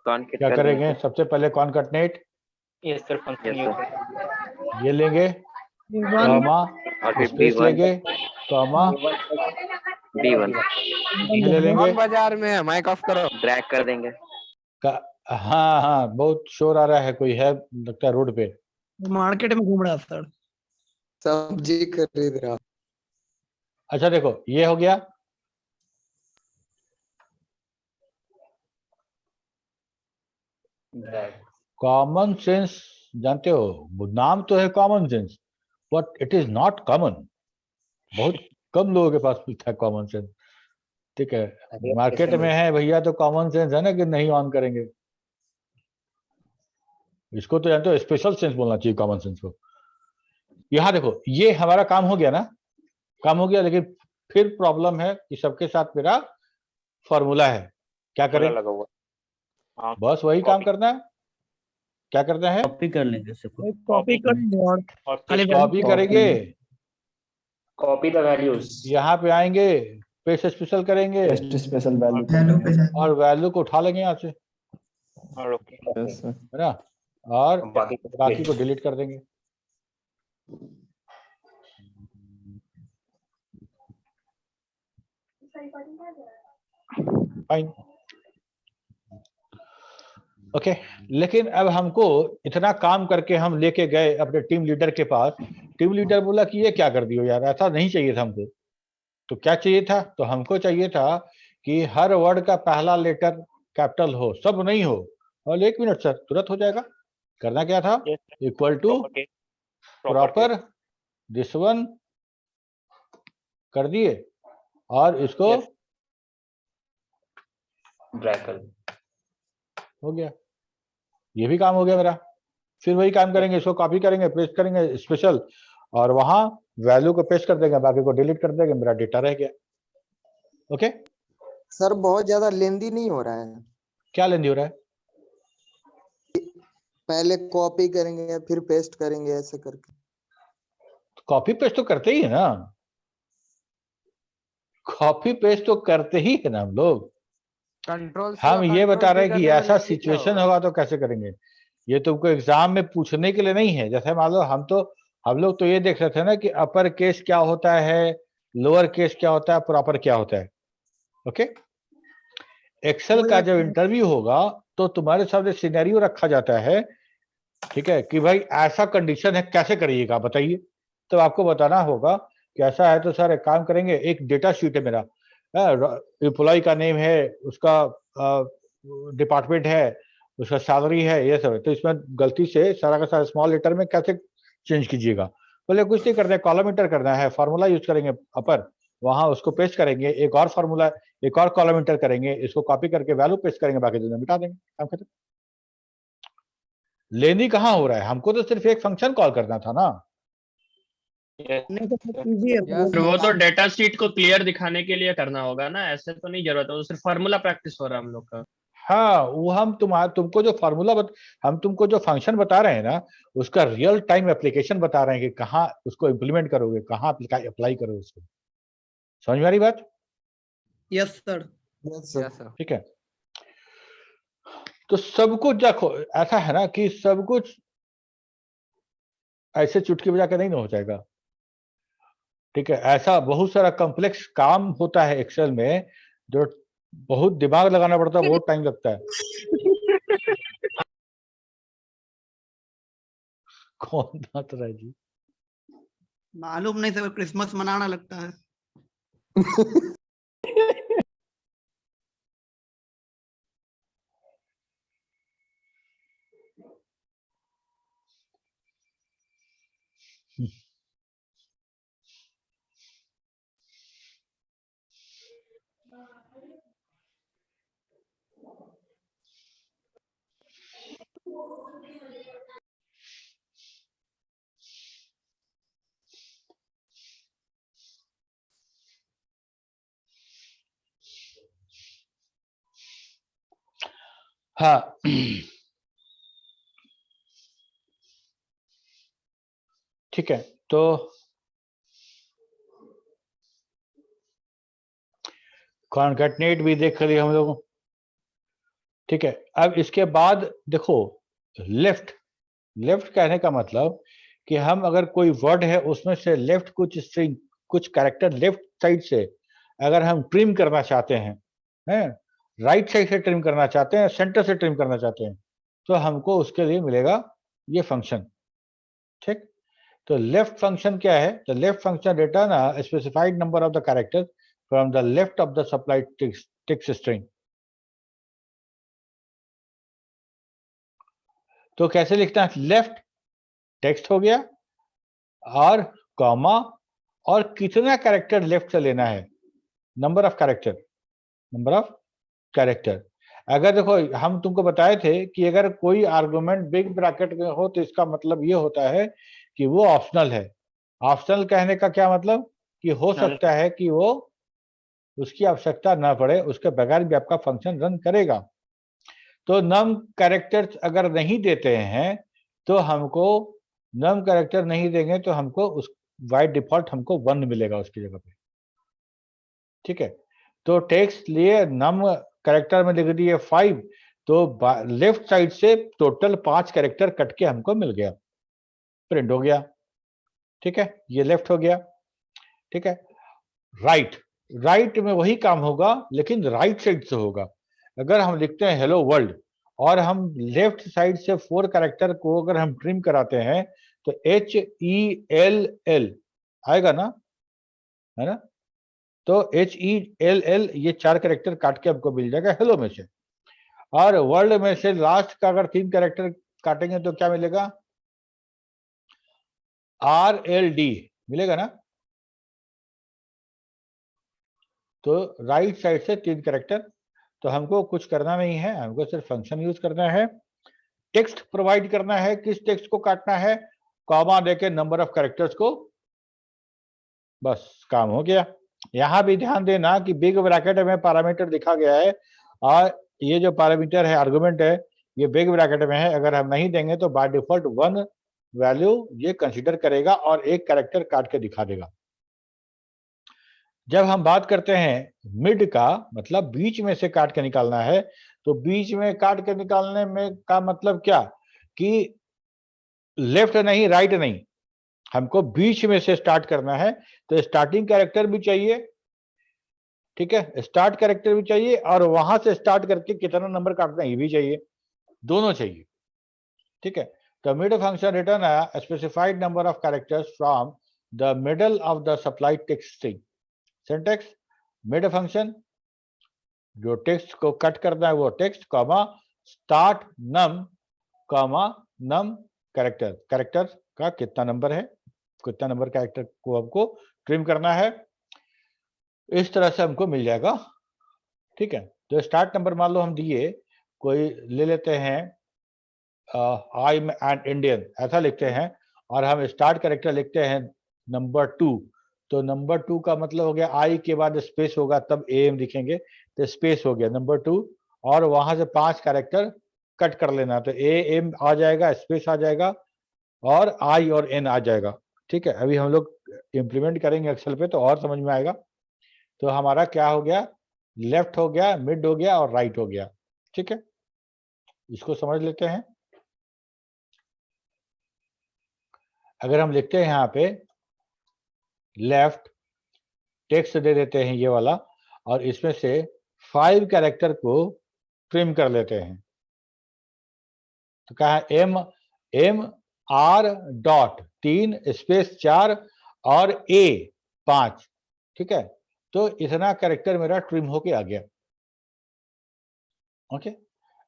क्या करेंगे? सबसे पहले कॉनकैटिनेट, यस सर। फंक्शन ये लेंगे, कॉमा, स्पेस लेंगे, कॉमा, ये ले लेंगे, कौन बाजार में है? माइक ऑफ करो। ड्रैग कर देंगे। हाँ हाँ बहुत शोर आ रहा है, कोई है लगता है रोड पे। मार्केट में घूम रहा सर। सब्जी खरीद रहा। अच्छा देखो ये हो गया, कॉमन सेंस जानते हो, नाम तो है common sense but it is not common. बहुत कम लोगों के पास मिलता है कॉमन सेंस। ठीक है, मार्केट में है भैया तो कॉमन सेंस है ना कि नहीं ऑन करेंगे, इसको तो जानते हो स्पेशल सेंस बोलना चाहिए कॉमन सेंस को। यहां देखो ये हमारा काम हो गया ना, काम हो गया, लेकिन फिर प्रॉब्लम है कि सबके साथ मेरा फॉर्मूला है, क्या करें? लगा हुआ। हाँ, बस वही काम copy। करना है, क्या करना है? कॉपी कर लेंगे सबको। कॉपी कर लेंगे और और खाली कॉपी करेंगे, कॉपी द वैल्यूज। यहाँ पे आएंगे, पेस्ट स्पेशल करेंगे टेस्ट स्पेशल वैल्यू वैल्यू पे जाएंगे। और वैल्यू को उठा लेंगे यहाँ से, और ओके। है ना, और बाकी को डिलीट कर देंगे। Fine, okay. लेकिन अब हमको इतना काम करके हम लेके गए अपने टीम लीडर के पास, टीम लीडर बोला कि ये क्या कर दियो यार, ऐसा नहीं चाहिए था हमको। तो क्या चाहिए था? तो हमको चाहिए था कि हर वर्ड का पहला लेटर कैपिटल हो, सब नहीं हो। और 1 मिनट सर, तुरंत हो जाएगा। करना क्या था? Equal to proper this one कर दिए और इसको ड्रैग कर। हो गया, ये भी काम हो गया मेरा। फिर वही काम करेंगे, इसको कॉपी करेंगे, पेस्ट करेंगे स्पेशल, और वहां वैल्यू को पेस्ट कर देंगे, बाकी को डिलीट कर देंगे, मेरा डेटा रह गया। ओके सर बहुत ज्यादा लेंदी नहीं हो रहा है? क्या लेंदी हो रहा है? पहले कॉपी करेंगे फिर पेस्ट करेंगे ऐसे करके। कॉपी पेस्ट तो करते ही है ना, कॉपी पेस्ट तो करते ही है ना हम लोग। कंट्रोल हम ये बता रहे हैं कि ऐसा सिचुएशन होगा तो कैसे करेंगे। ये तुमको एग्जाम में पूछने के लिए नहीं है। जैसे मान लो हम लोग तो ये देख रहे थे ना कि अपर केस क्या होता है, लोअर केस क्या होता है, प्रॉपर क्या होता है। ओके, एक्सेल का जब इंटरव्यू होगा तो तुम्हारे सामने सिनेरियो रखा जाता है, ठीक है, कि भाई ऐसा कंडीशन है, कैसे करिएगा बताइए। तो आपको बताना होगा कि ऐसा है तो सर एक काम करेंगे, एक डेटा शीट है मेरा, एम्प्लॉय का नेम है, उसका डिपार्टमेंट है, उसका सैलरी है, ये सब है। तो इसमें गलती से सारा का सारा स्मॉल लेटर में कैसे चेंज कीजिएगा? बोले कुछ नहीं करना है, कॉलम इंटर करना है, फार्मूला यूज करेंगे अपर, वहां उसको पेस्ट करेंगे, एक और फार्मूला, एक और कॉलम इंटर करेंगे, इसको कॉपी करके वैल्यू पेस्ट करेंगे, बाकी चीजें मिटा देंगे, काम खत्म। लेनी कहाँ हो रहा है? हमको तो सिर्फ एक फंक्शन कॉल करना था ना। नहीं तो इजी है। वो तो डेटा शीट को क्लियर दिखाने के लिए करना होगा ना, ऐसे तो नहीं जरूरत है, वो सिर्फ फार्मूला प्रैक्टिस हो रहा है हम लोग का। हाँ, वो हम तुमको जो फार्मूला हम तुमको जो फंक्शन बता रहे हैं ना, उसका रियल टाइम एप्लीकेशन बता रहे हैं कि कहाँ उसको इम्प्लीमेंट करोगे, कहाँ अप्लाई करोगे उसको। समझ में आ रही बात? Yes sir. ठीक है, तो सब कुछ देखो ऐसा है ना कि सब कुछ ऐसे चुटकी बजा के नहीं ना हो जाएगा। ठीक है, ऐसा बहुत सारा कॉम्प्लेक्स काम होता है एक्सेल में, जो बहुत दिमाग लगाना पड़ता है, बहुत टाइम लगता है। कौन हंस रहा है जी? मालूम नहीं सर, क्रिसमस मनाना लगता है। हाँ, ठीक है, तो कॉन्कैटिनेट भी देख लिया हम लोग। ठीक है, अब इसके बाद देखो लेफ्ट। लेफ्ट कहने का मतलब कि हम अगर कोई वर्ड है उसमें से लेफ्ट कुछ कैरेक्टर लेफ्ट साइड से अगर हम ट्रिम करना चाहते हैं, राइट साइड से ट्रिम करना चाहते हैं, सेंटर से ट्रिम करना चाहते हैं, तो हमको उसके लिए मिलेगा ये फंक्शन। ठीक, तो लेफ्ट फंक्शन क्या है? The left function return a specified number of the characters from the left of the supplied text string. तो कैसे लिखना है? लेफ्ट टेक्स्ट हो गया और कॉमा और कितना कैरेक्टर लेफ्ट से लेना है, number of character, number of character. अगर देखो हम तुमको बताए थे कि अगर कोई आर्गुमेंट बिग ब्रैकेट में हो तो इसका मतलब ये होता है कि वो ऑप्शनल है। ऑप्शनल कहने का क्या मतलब कि हो सकता है कि वो उसकी आवश्यकता ना पड़े, उसके बगैर भी आपका फंक्शन रन करेगा। तो नम कैरेक्टर्स अगर नहीं देते हैं तो हमको नम कैरेक्टर नहीं देंगे तो हमको उस बाय डिफॉल्ट हमको 1 मिलेगा उसकी जगह पे। ठीक है, तो टेक्स्ट लिए नम कैरेक्टर में लिख दिए 5, तो लेफ्ट साइड से टोटल 5 कैरेक्टर कट के हमको मिल गया, प्रिंट हो गया। ठीक है, ये लेफ्ट हो गया। ठीक है, राइट में वही काम होगा लेकिन राइट साइड से होगा। अगर हम लिखते हैं हेलो वर्ल्ड और हम लेफ्ट साइड से 4 कैरेक्टर को अगर हम ट्रिम कराते हैं तो HELL आएगा ना, है ना? तो HELL ये 4 कैरेक्टर काट के आपको मिल जाएगा हेलो में से। और वर्ल्ड में से लास्ट का अगर 3 कैरेक्टर काटेंगे तो क्या मिलेगा? RLD मिलेगा ना। तो राइट साइड से 3 कैरेक्टर, तो हमको कुछ करना नहीं है, हमको सिर्फ फंक्शन यूज करना है, टेक्स्ट प्रोवाइड करना है। किस टेक्स्ट को काटना है? कॉमा देके नंबर ऑफ कैरेक्टर्स को, बस काम हो गया। यहां भी ध्यान देना कि बिग ब्रैकेट में पैरामीटर लिखा गया है और ये जो पैरामीटर है आर्गुमेंट है ये बिग ब्रैकेट में है। अगर हम नहीं देंगे तो बाय डिफॉल्ट 1 वैल्यू ये कंसीडर करेगा और एक कैरेक्टर काट के दिखा देगा। जब हम बात करते हैं मिड का मतलब बीच में से काट के निकालना है, तो बीच में काट के निकालने में का मतलब क्या कि लेफ्ट नहीं राइट नहीं, हमको बीच में से स्टार्ट करना है। तो स्टार्टिंग कैरेक्टर भी चाहिए, ठीक है, स्टार्ट कैरेक्टर भी चाहिए और वहां से स्टार्ट करके कितना नंबर काटना है ये भी चाहिए, दोनों चाहिए। ठीक है, तो mid function return a specified number of characters from the middle of the supplied text string. Syntax mid function जो टेक्स्ट को कट करना है वो टेक्स्ट कॉमा स्टार्ट नम कॉमा नम कैरेक्टर, कैरेक्टर का कितना नंबर है, कितना नंबर कैरेक्टर को हमको ट्रिम करना है, इस तरह से हमको मिल जाएगा। ठीक है, तो स्टार्ट नंबर मान लो हम दिए, कोई ले लेते हैं आई एम एन इंडियन ऐसा लिखते हैं और हम स्टार्ट कैरेक्टर लिखते हैं नंबर 2, तो नंबर 2 का मतलब हो गया आई के बाद स्पेस होगा तब एम लिखेंगे, तो स्पेस हो गया नंबर 2 और वहां से 5 कैरेक्टर कट कर लेना, तो ए एम आ जाएगा, स्पेस आ जाएगा और आई और एन आ जाएगा। ठीक है, अभी हम लोग इम्प्लीमेंट करेंगे एक्सेल पे तो और समझ में आएगा। तो हमारा क्या हो गया, लेफ्ट हो गया, मिड हो गया और राइट हो गया। ठीक है, इसको समझ लेते हैं। अगर हम लिखते हैं यहाँ पे लेफ्ट टेक्स्ट दे देते हैं ये वाला और इसमें से 5 कैरेक्टर को ट्रिम कर लेते हैं, तो क्या है एम आर डॉट 3 स्पेस 4 और ए 5। ठीक है, तो इतना कैरेक्टर मेरा ट्रिम होके आ गया। ओके,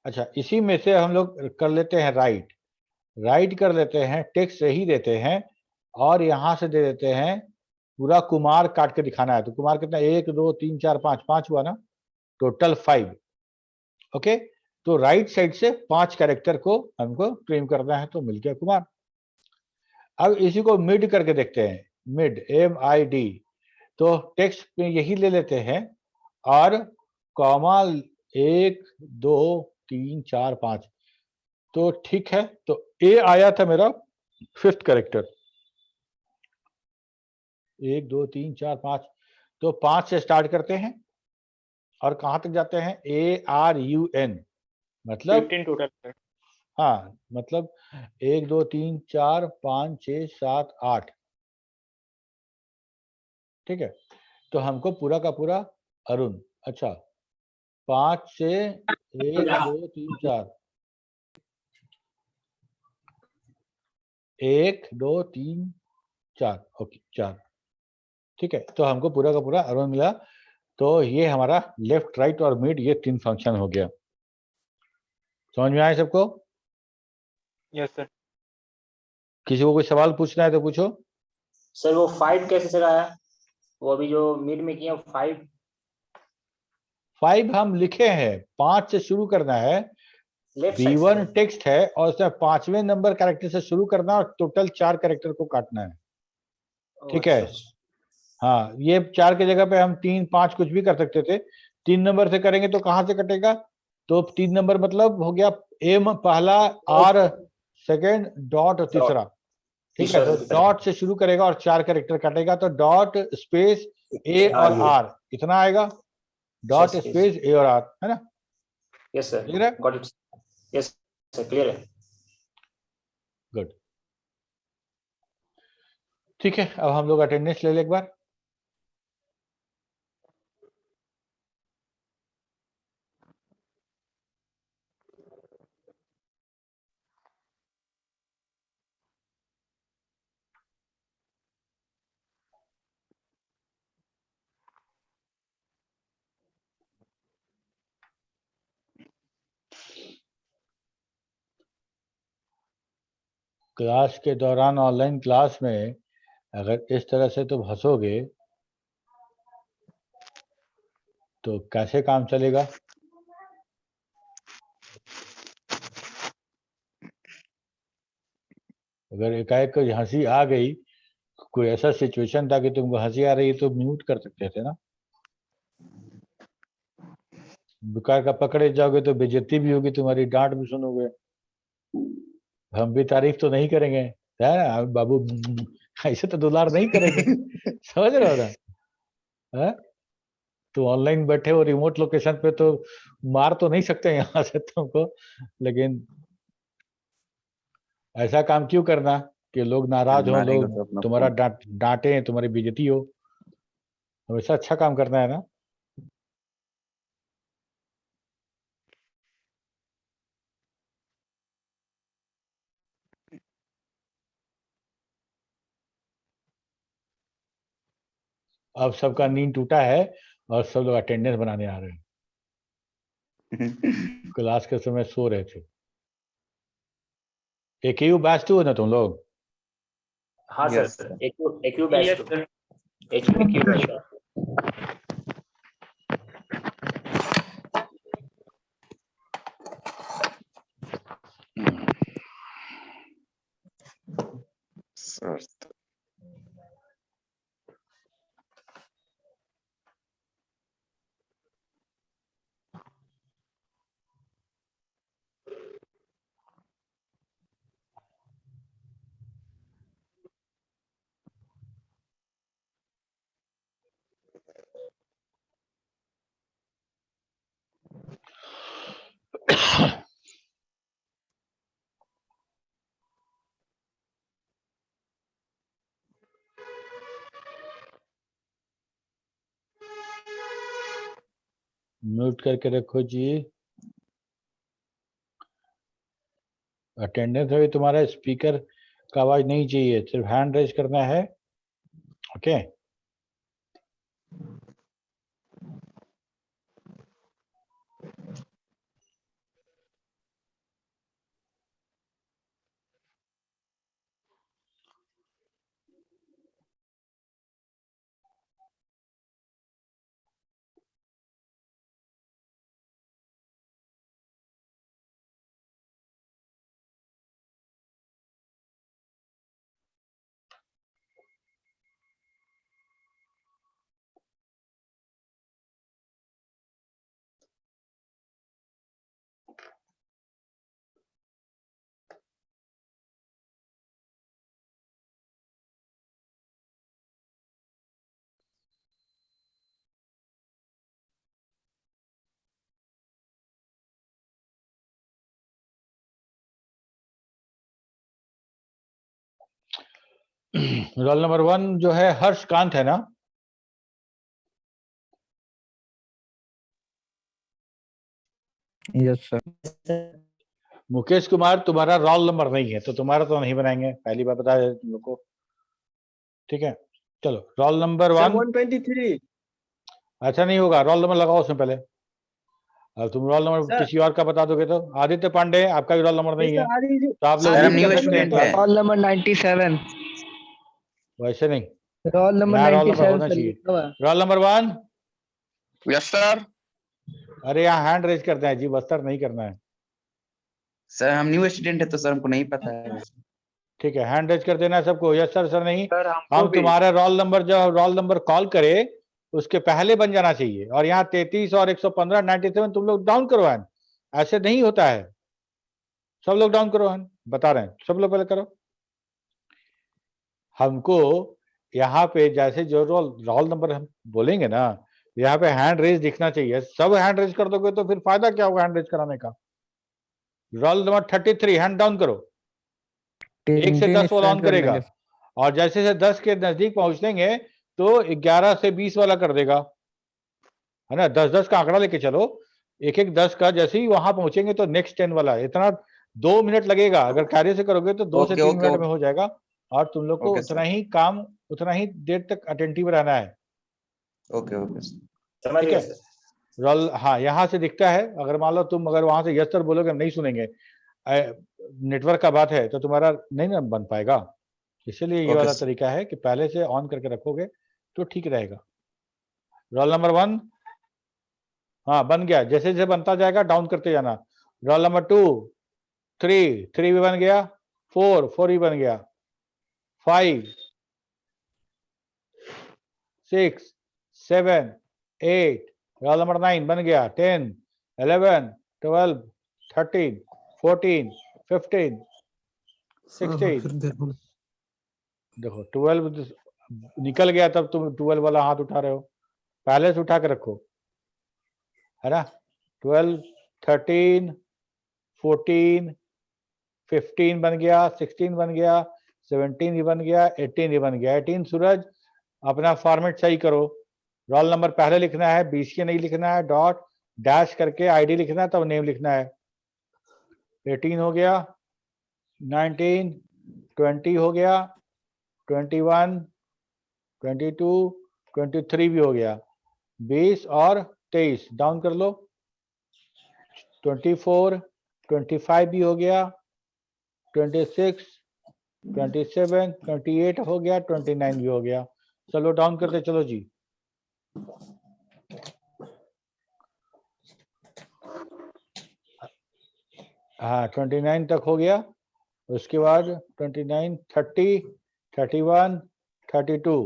अच्छा इसी में से हम लोग कर लेते हैं राइट कर लेते हैं, टेक्स्ट सही देते हैं और यहां से दे देते हैं पूरा कुमार काट के दिखाना है, तो कुमार कितना 1 2 3 4 5 हुआ ना, टोटल 5। ओके, तो राइट साइड से 5 कैरेक्टर को हमको ट्रिम करना है तो मिल गया कुमार। अब इसी को मिड करके देखते हैं, मिड MID, तो टेक्स्ट में यही ले लेते हैं और कॉमा 1 2 3 4 5, तो ठीक है, तो ए आया था मेरा 5th कैरेक्टर, 1 2 3 4 5, तो 5 से स्टार्ट करते हैं और कहां तक जाते हैं ARUN, मतलब 15 टोटल। हाँ मतलब 1 2 3 4 5 6 7 8। ठीक है, तो हमको पूरा का पूरा अरुण, अच्छा 5 से 1 2 3 4, 1 2 3 4, ओके 4, ठीक है। तो हमको पूरा का पूरा अरुण मिला। तो ये हमारा लेफ्ट, राइट और मिड, ये 3 फंक्शन हो गया। समझ में आया सबको? Yes sir. किसी को कोई सवाल पूछना है तो पूछो। सर वो 5 कैसे सर आया? वो अभी जो मिड में किया 5। 5 हम लिखे हैं, 5 से शुरू करना है। लेफ्ट साइड B1 टेक्स्ट है और उसमें 5वें नंबर कैरेक्टर से शुरू करना और टोटल 4 कैरेक्टर को काटना है, ठीक है। हाँ, ये 4 की जगह पे हम 3, 5 कुछ भी कर सकते थे। 3 नंबर से करेंगे तो कहाँ से कटेगा? तो 3 नंबर मतलब हो गया M पहला, R सेकंड, डॉट तीसरा, ठीक है। तो डॉट से शुरू करेगा और 4 कैरेक्टर काटेगा, तो डॉट स्पेस A और R कितना आएगा? डॉट स्पेस A और R, है ना? यस सर, क्लियर है? Got it. Yes sir, clear है। गुड, ठीक है। अब हम लोग अटेंडेंस ले लें एक बार। क्लास के दौरान, ऑनलाइन क्लास में अगर इस तरह से तुम हंसोगे तो कैसे काम चलेगा? अगर एकाएक कोई हंसी आ गई, कोई ऐसा सिचुएशन था कि तुमको हंसी आ रही है, तो म्यूट कर सकते थे ना। बेकार का पकड़े जाओगे तो बेइज्जती भी होगी तुम्हारी, डांट भी सुनोगे। हम भी तारीफ तो नहीं करेंगे, है ना बाबू, ऐसे तो दुलार नहीं करेंगे। समझ रहे हो ना? है? तो ऑनलाइन बैठे हो रिमोट लोकेशन पे तो मार तो नहीं सकते यहाँ से तुमको, लेकिन ऐसा काम क्यों करना कि लोग नाराज हो, लोग तुम्हारा डांटे, तुम्हारी बेइज्जती हो। हमेशा अच्छा काम करना है ना। अब सबका नींद टूटा है और सब लोग अटेंडेंस बनाने आ रहे हैं। क्लास के समय सो रहे थे। एक ही बैच टू है ना तुम लोग? हाँ सर, एक बैच यस टू, सर। एक बैच टू। म्यूट करके रखो जी। अटेंडेंस में भी तुम्हारा स्पीकर का आवाज नहीं चाहिए, सिर्फ हैंड रेज करना है, ओके। रोल नंबर 1 जो है हर्षकांत है ना? Yes sir. मुकेश कुमार तुम्हारा रोल नंबर नहीं है, तो तुम्हारा तो नहीं बनाएंगे, पहली बात बता दें तुम लोग को। ठीक है, चलो रोल नंबर सर 1। 123 अच्छा नहीं होगा, रोल नंबर लगाओ उसमें पहले। अब तुम रोल नंबर सर। किसी और का बता दोगे तो। आदित्य पांडे आपका भी रोल नंबर नहीं है, तो आप लोग सर, हम लीड न्यू कर सकते हैं स्टूडेंट क्लास। हैं। Roll number 97। वैसे नहीं, रोल नंबर यहाँ रोल नंबर 97 होना सर चाहिए। लिखा हुआ है। Roll number 1। Yes sir. अरे यहाँ हैंड रेज करते हैं जी, बस्तर नहीं करना है। सर हम न्यू स्टूडेंट है तो सर हमको नहीं पता है। ठीक है, हैंड रेज कर देना है सबको। यस सर, सर नहीं। सर हमको हम भी। तुम्हारा रोल नंबर, जब रोल नंबर कॉल करे उसके पहले बन जाना चाहिए। और यहाँ 33 और 115 97 तुम लोग डाउन करो हैंड, ऐसे नहीं होता है। सब लोग डाउन करो हैंड, बता रहे हैं, सब लोग पहले करो। हमको यहाँ पे जैसे जो रोल नंबर हम बोलेंगे ना, यहाँ पे हैंड रेज दिखना चाहिए। सब हैंड रेज कर दोगे तो फिर फायदा क्या होगा हैंड रेज कराने का। रोल नंबर 33 हैंड डाउन करो, 1 से 10 वाला ऑन करेगा, और जैसे जैसे 10 के नजदीक पहुंचेंगे तो 11 से 20 वाला कर देगा, है ना। 10-10 का आंकड़ा लेके चलो, 1-1 10 का। जैसे ही वहां पहुंचेंगे तो नेक्स्ट 10 वाला। इतना 2 मिनट लगेगा, अगर कार्य से करोगे तो 2 से 3 मिनट में हो जाएगा। और तुम लोग को उतना ही काम, उतना ही देर तक अटेंटिव रहना है। Okay okay sir. समझ ठीक गए है, सर। रोल, हाँ यहाँ से दिखता है। अगर मान लो तुम अगर वहां से यस सर बोलोगे, हम नहीं सुनेंगे, नेटवर्क का बात है, तो तुम्हारा नहीं ना बन पाएगा। इसीलिए ये ओके वाला सर। तरीका है कि पहले से ऑन करके रखोगे तो ठीक रहेगा। रोल नंबर 1 हाँ बन गया, जैसे जैसे बनता जाएगा डाउन करते जाना। रोल नंबर 2 3 भी बन गया, 4 भी बन गया, 5 6 7 8, रोल नंबर 9 बन गया, 10 11 12 13 14 15 16। देखो 12 निकल गया, तब तुम 12 वाला हाथ उठा रहे हो। पहले से उठा के रखो, है ना। 12 13 14 15 बन गया, 16 बन गया, 17 भी बन गया, 18 भी बन गया। 18 सूरज अपना फॉर्मेट सही करो। रोल नंबर पहले लिखना है, BCA नहीं लिखना है, डॉट डैश करके ID लिखना है, तब नेम लिखना है। 18 हो गया, 19 20 हो गया, 21 22 23 भी हो गया, 20 और 23 डाउन कर लो। 24 25 भी हो गया, 26 27 28 हो गया, 29 भी हो गया। चलो डाउन करते चलो जी। हाँ 29 तक हो गया। उसके बाद 29 30 31 32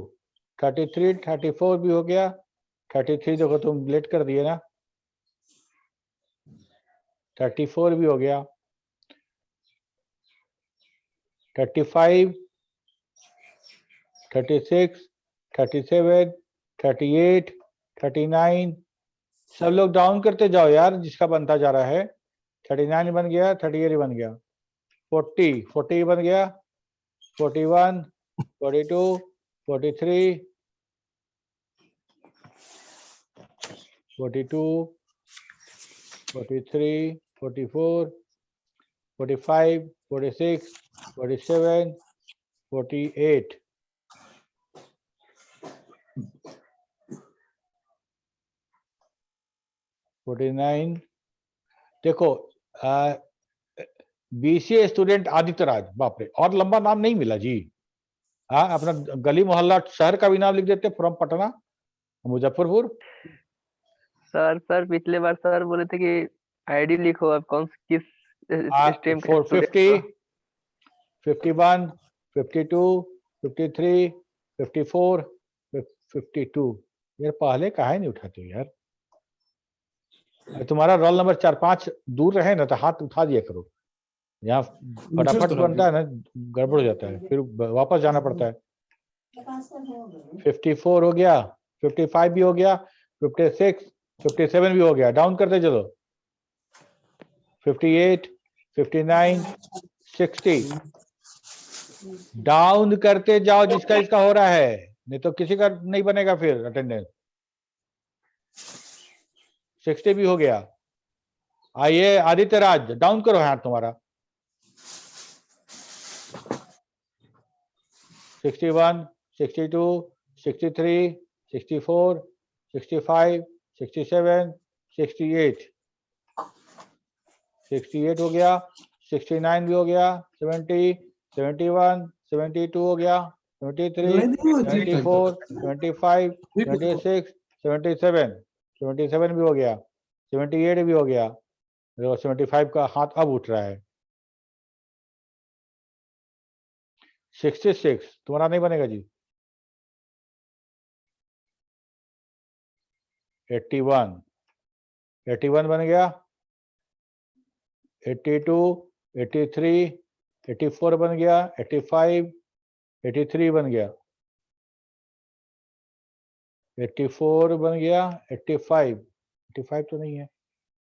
33 34 भी हो गया। 33 देखो तुम लेट कर दिए ना, 34 भी हो गया, 35 36 37 38 39। सब लोग डाउन करते जाओ यार, जिसका बनता जा रहा है। 39 बन गया, 38 बन गया, 40 बन गया, 41 42 43 42 43 44 45 46 47 48। देखो BCA स्टूडेंट आदित्य राज, बाप रे, और लंबा नाम नहीं मिला जी। हाँ अपना गली मोहल्ला शहर का भी नाम लिख देते, फ्रॉम पटना मुजफ्फरपुर। सर पिछले बार सर बोले थे कि आईडी लिखो, अब कौन किस स्ट्रीम का 450 51 52 53 54 52। यार पहले काहे नहीं उठाते यार। तुम्हारा रोल नंबर 4-5 दूर रहे ना तो हाथ उठा दिया करो। यहाँ फटाफट बनता है ना, गड़बड़ हो जाता है, फिर वापस जाना पड़ता है। 54 हो गया, 55 भी हो गया, 56 57 भी हो गया, डाउन करते चलो। 58 59 60 डाउन करते जाओ, जिसका इसका हो रहा है, नहीं तो किसी का नहीं बनेगा फिर अटेंडेंस। 60 भी हो गया। आइए आदित्य राज, डाउन करो हाथ तुम्हारा। 61 62, 63, 64, 65, 67, 68, 68 हो गया, 69 भी हो गया, 70, 71, 72 हो गया, 73, 74, 25, 26, 77, 77 भी हो गया, 78 भी हो गया। देखो 75 का हाथ अब उठ रहा है। 66 तुम्हारा नहीं बनेगा जी। 81, 81 बन गया, 82, 83, 84 बन गया, 85, 83 बन गया, 84 बन गया, 85, 85 तो नहीं है,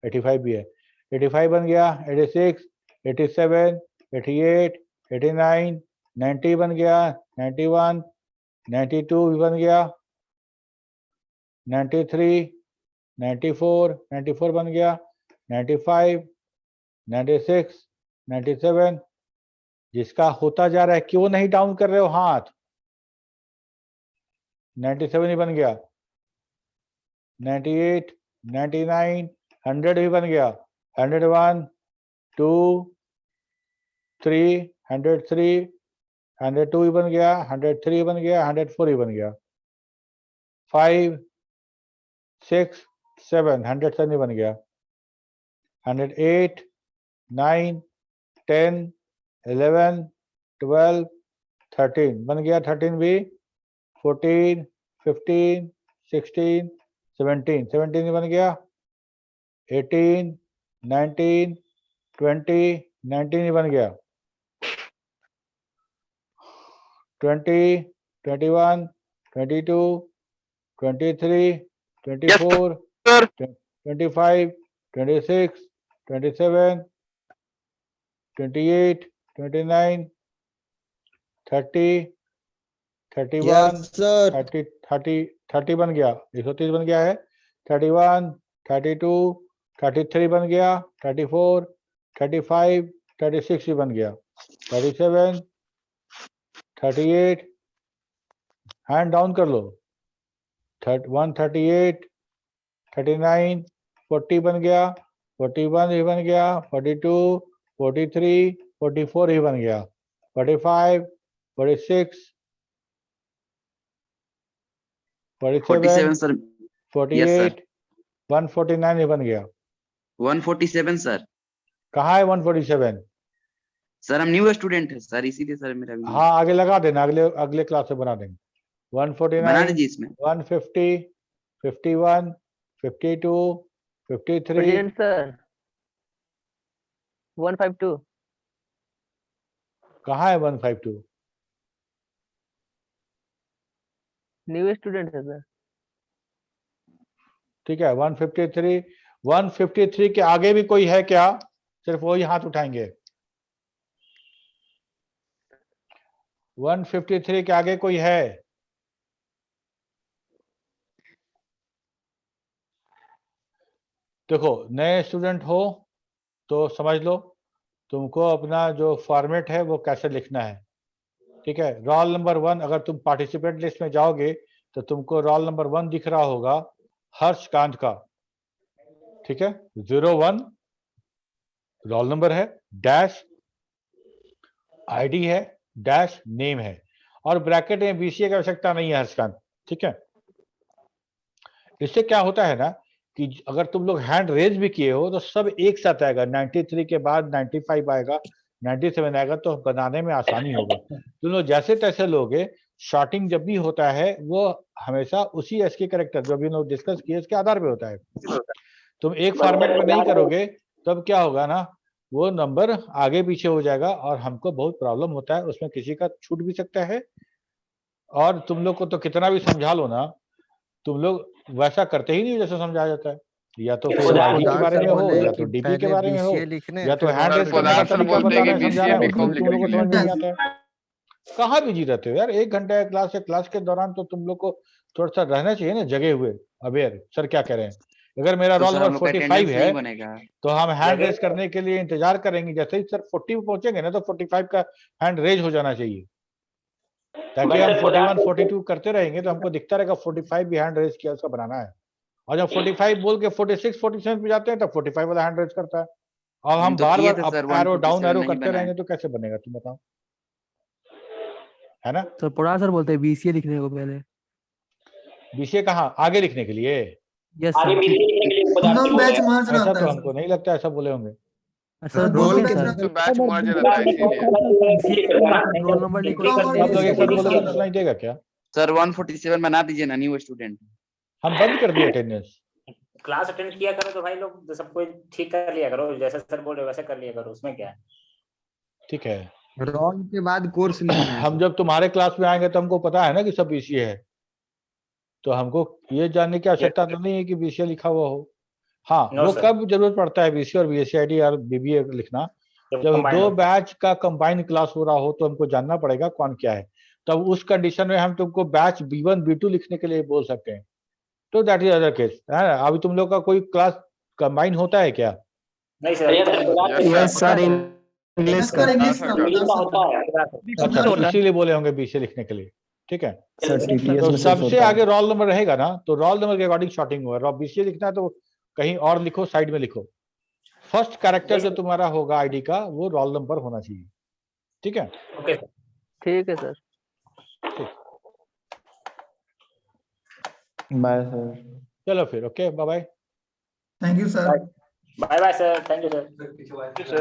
85 भी है, 85 बन गया, 86, 87, 88, 89, 90 बन गया, 91, 92 भी बन गया, 93, 94, 94 बन गया, 95, 96, 97। जिसका होता जा रहा है क्यों नहीं डाउन कर रहे हो हाथ? 97 ही बन गया, 98, 99, 100 भी बन गया, 101, 2, 3, 103, 102 ही बन गया, 103 बन गया, 104 ही बन गया, 5, 6, 7, 107 ही बन गया, 108, 9, 10, 11, 12, 13 बन गया, 13 भी, 14, 15, 16, 17, 17 बन गया, 18, 19, 20, 19 बन गया, 20, 21, 22, 23, 24, 25, 26, 27, 28, 29, 30, 31, 30 बन गया, 130 बन गया है, 31, 32, 33 बन गया, 34, 35, 36 भी बन गया, 37, 38, हैंड डाउन कर लो, 138, 39, 40 बन गया, 41 ही बन गया, 42, 43, 44 ही बन गया, 45, 46, 47 सर। 48, 149 ही बन गया। 147 सर। कहाँ है 147? सर हम न्यू स्टूडेंट है सर, इसीलिए सर मेरा भी हाँ आगे लगा देना, अगले क्लास में बना देंगे। 149, बना दीजिए इसमें। 150, 51, 52, 53, सर 152 कहाँ है 152? न्यू स्टूडेंट है सर। ठीक है 153, 153 के आगे भी कोई है क्या? सिर्फ वही हाथ उठाएंगे। 153 के आगे कोई है? देखो नए स्टूडेंट हो तो समझ लो तुमको अपना जो फॉर्मेट है वो कैसे लिखना है। ठीक है, रोल नंबर 1 अगर तुम पार्टिसिपेंट लिस्ट में जाओगे तो तुमको रोल नंबर 1 दिख रहा होगा, हर्षकांत का। ठीक है, 01 रोल नंबर है, डैश आईडी है, डैश नेम है, और ब्रैकेट में बीसीए की आवश्यकता नहीं है हर्षकांत। ठीक है, इससे क्या होता है ना कि अगर तुम लोग हैंड रेज भी किए हो तो सब एक साथ आएगा, 93 के बाद 95 आएगा, 97 आएगा, तो बनाने में आसानी होगा। तुम लोग जैसे तैसे लोगे, शॉर्टिंग जब भी होता है वो हमेशा उसी एसके कैरेक्टर जो भी लोग डिस्कस किए उसके आधार पे होता है। तुम एक फॉर्मेट में नहीं करोगे तब क्या होगा ना, वो नंबर आगे पीछे हो जाएगा और हमको बहुत प्रॉब्लम होता है, उसमें किसी का छूट भी सकता है। और तुम लोग को तो कितना भी समझा लो ना, तुम लोग वैसा करते ही नहीं जैसे समझाया जाता है। या तो फिर आईडी के बारे में हो, या तो डीपी के बारे में हो, या तो हैंड रेज करने का तरीका बता रहे हैं, समझा रहे हैं, उसमें तुम लोग को समझ में नहीं आता है। कहाँ बिजी रहते हो यार? 1 घंटा क्लास है, क्लास के दौरान तो तुम लोग को थोड़ा सा रहना चाहिए ना जगे हुए, अवेयर। सर क्या कह रहे हैं? अगर मेरा रोल नंबर 45 है तो हम हैंड रेज करने के लिए इंतजार करेंगे, जैसे ही सर 40 पे पहुंचेंगे ना तो 45 का हैंड रेज हो जाना चाहिए। ताकि हम 41 42 करते रहेंगे तो हमको दिखता रहेगा 45 भी हैंड रेज किया उसका बनाना है, और जब 45 बोल के 46 47 पे जाते हैं तब 45 वाला हैंड रेज करता है, और हम तो बार किए बार थे sir, up arrow down 147 arrow नहीं करते बनाए। रहेंगे तो कैसे बनेगा तुम बताओ, है ना। सर पढ़ा सर बोलते हैं बीसीए लिखने को पहले। बीसीए कहाँ आगे लिखने के लिए, यस आगे सर। BCA लिखने के लिए खुद हम आपसे लोग बोल बैच रहे हैं। मर्ज ऐसा रहता तो है हमको सर। नहीं लगता ऐसा बोले होंगे। सर रोल बोलते हैं बैच सर। बैच मर्ज रहता है इसीलिए। रोल नंबर लिखो तो सर, हम सब लोग एक साथ BCA बोलेगा तो सर। सुनाई देगा क्या? सर 147 बना दीजिए ना, न्यू स्टूडेंट। हम बंद कर दिए अटेंडेंस। क्लास अटेंड किया करो तो भाई लोग सब कुछ ठीक कर लिया करो, जैसे सर बोल रहे वैसे कर लिया करो, उसमें क्या है। ठीक है, रोल के बाद कोर्स नहीं है हम जब तुम्हारे क्लास में आएंगे तो हमको पता है ना कि सब बीसीए है, तो हमको ये जानने की आवश्यकता तो नहीं है कि बीसीए लिखा हुआ हो। हाँ No, वो sir. कब जरूरत पड़ता है बीसीए और बीएससीआईटी और बीबीए लिखना, जब combined दो होता है। बैच का कंबाइन क्लास हो रहा हो तो हमको जानना पड़ेगा कौन क्या है, तब उस कंडीशन में हम तुमको बैच B1 B2 लिखने के लिए बोल सकते हैं, तो दैट इज अदर केस है ना। अभी तुम लोग का कोई क्लास कंबाइन होता है क्या? नहीं sir, yes sir, English sir English sir, का इंग्लिश का होता है। अच्छा तो इसीलिए बोले होंगे बीसीए लिखने के लिए, ठीक है। सर TTS तो में सिर्फ सबसे होता है। आगे रोल नंबर रहेगा ना, तो रोल नंबर के अकॉर्डिंग शॉर्टिंग होगा। बीसीए लिखना है तो कहीं और लिखो, साइड में लिखो, फर्स्ट कैरेक्टर जो तुम्हारा होगा आईडी का वो रोल नंबर होना चाहिए, ठीक है। Okay sir. ठीक है सर। Bye sir. चलो फिर okay, bye bye. Thank you sir. Bye bye sir, thank you sir.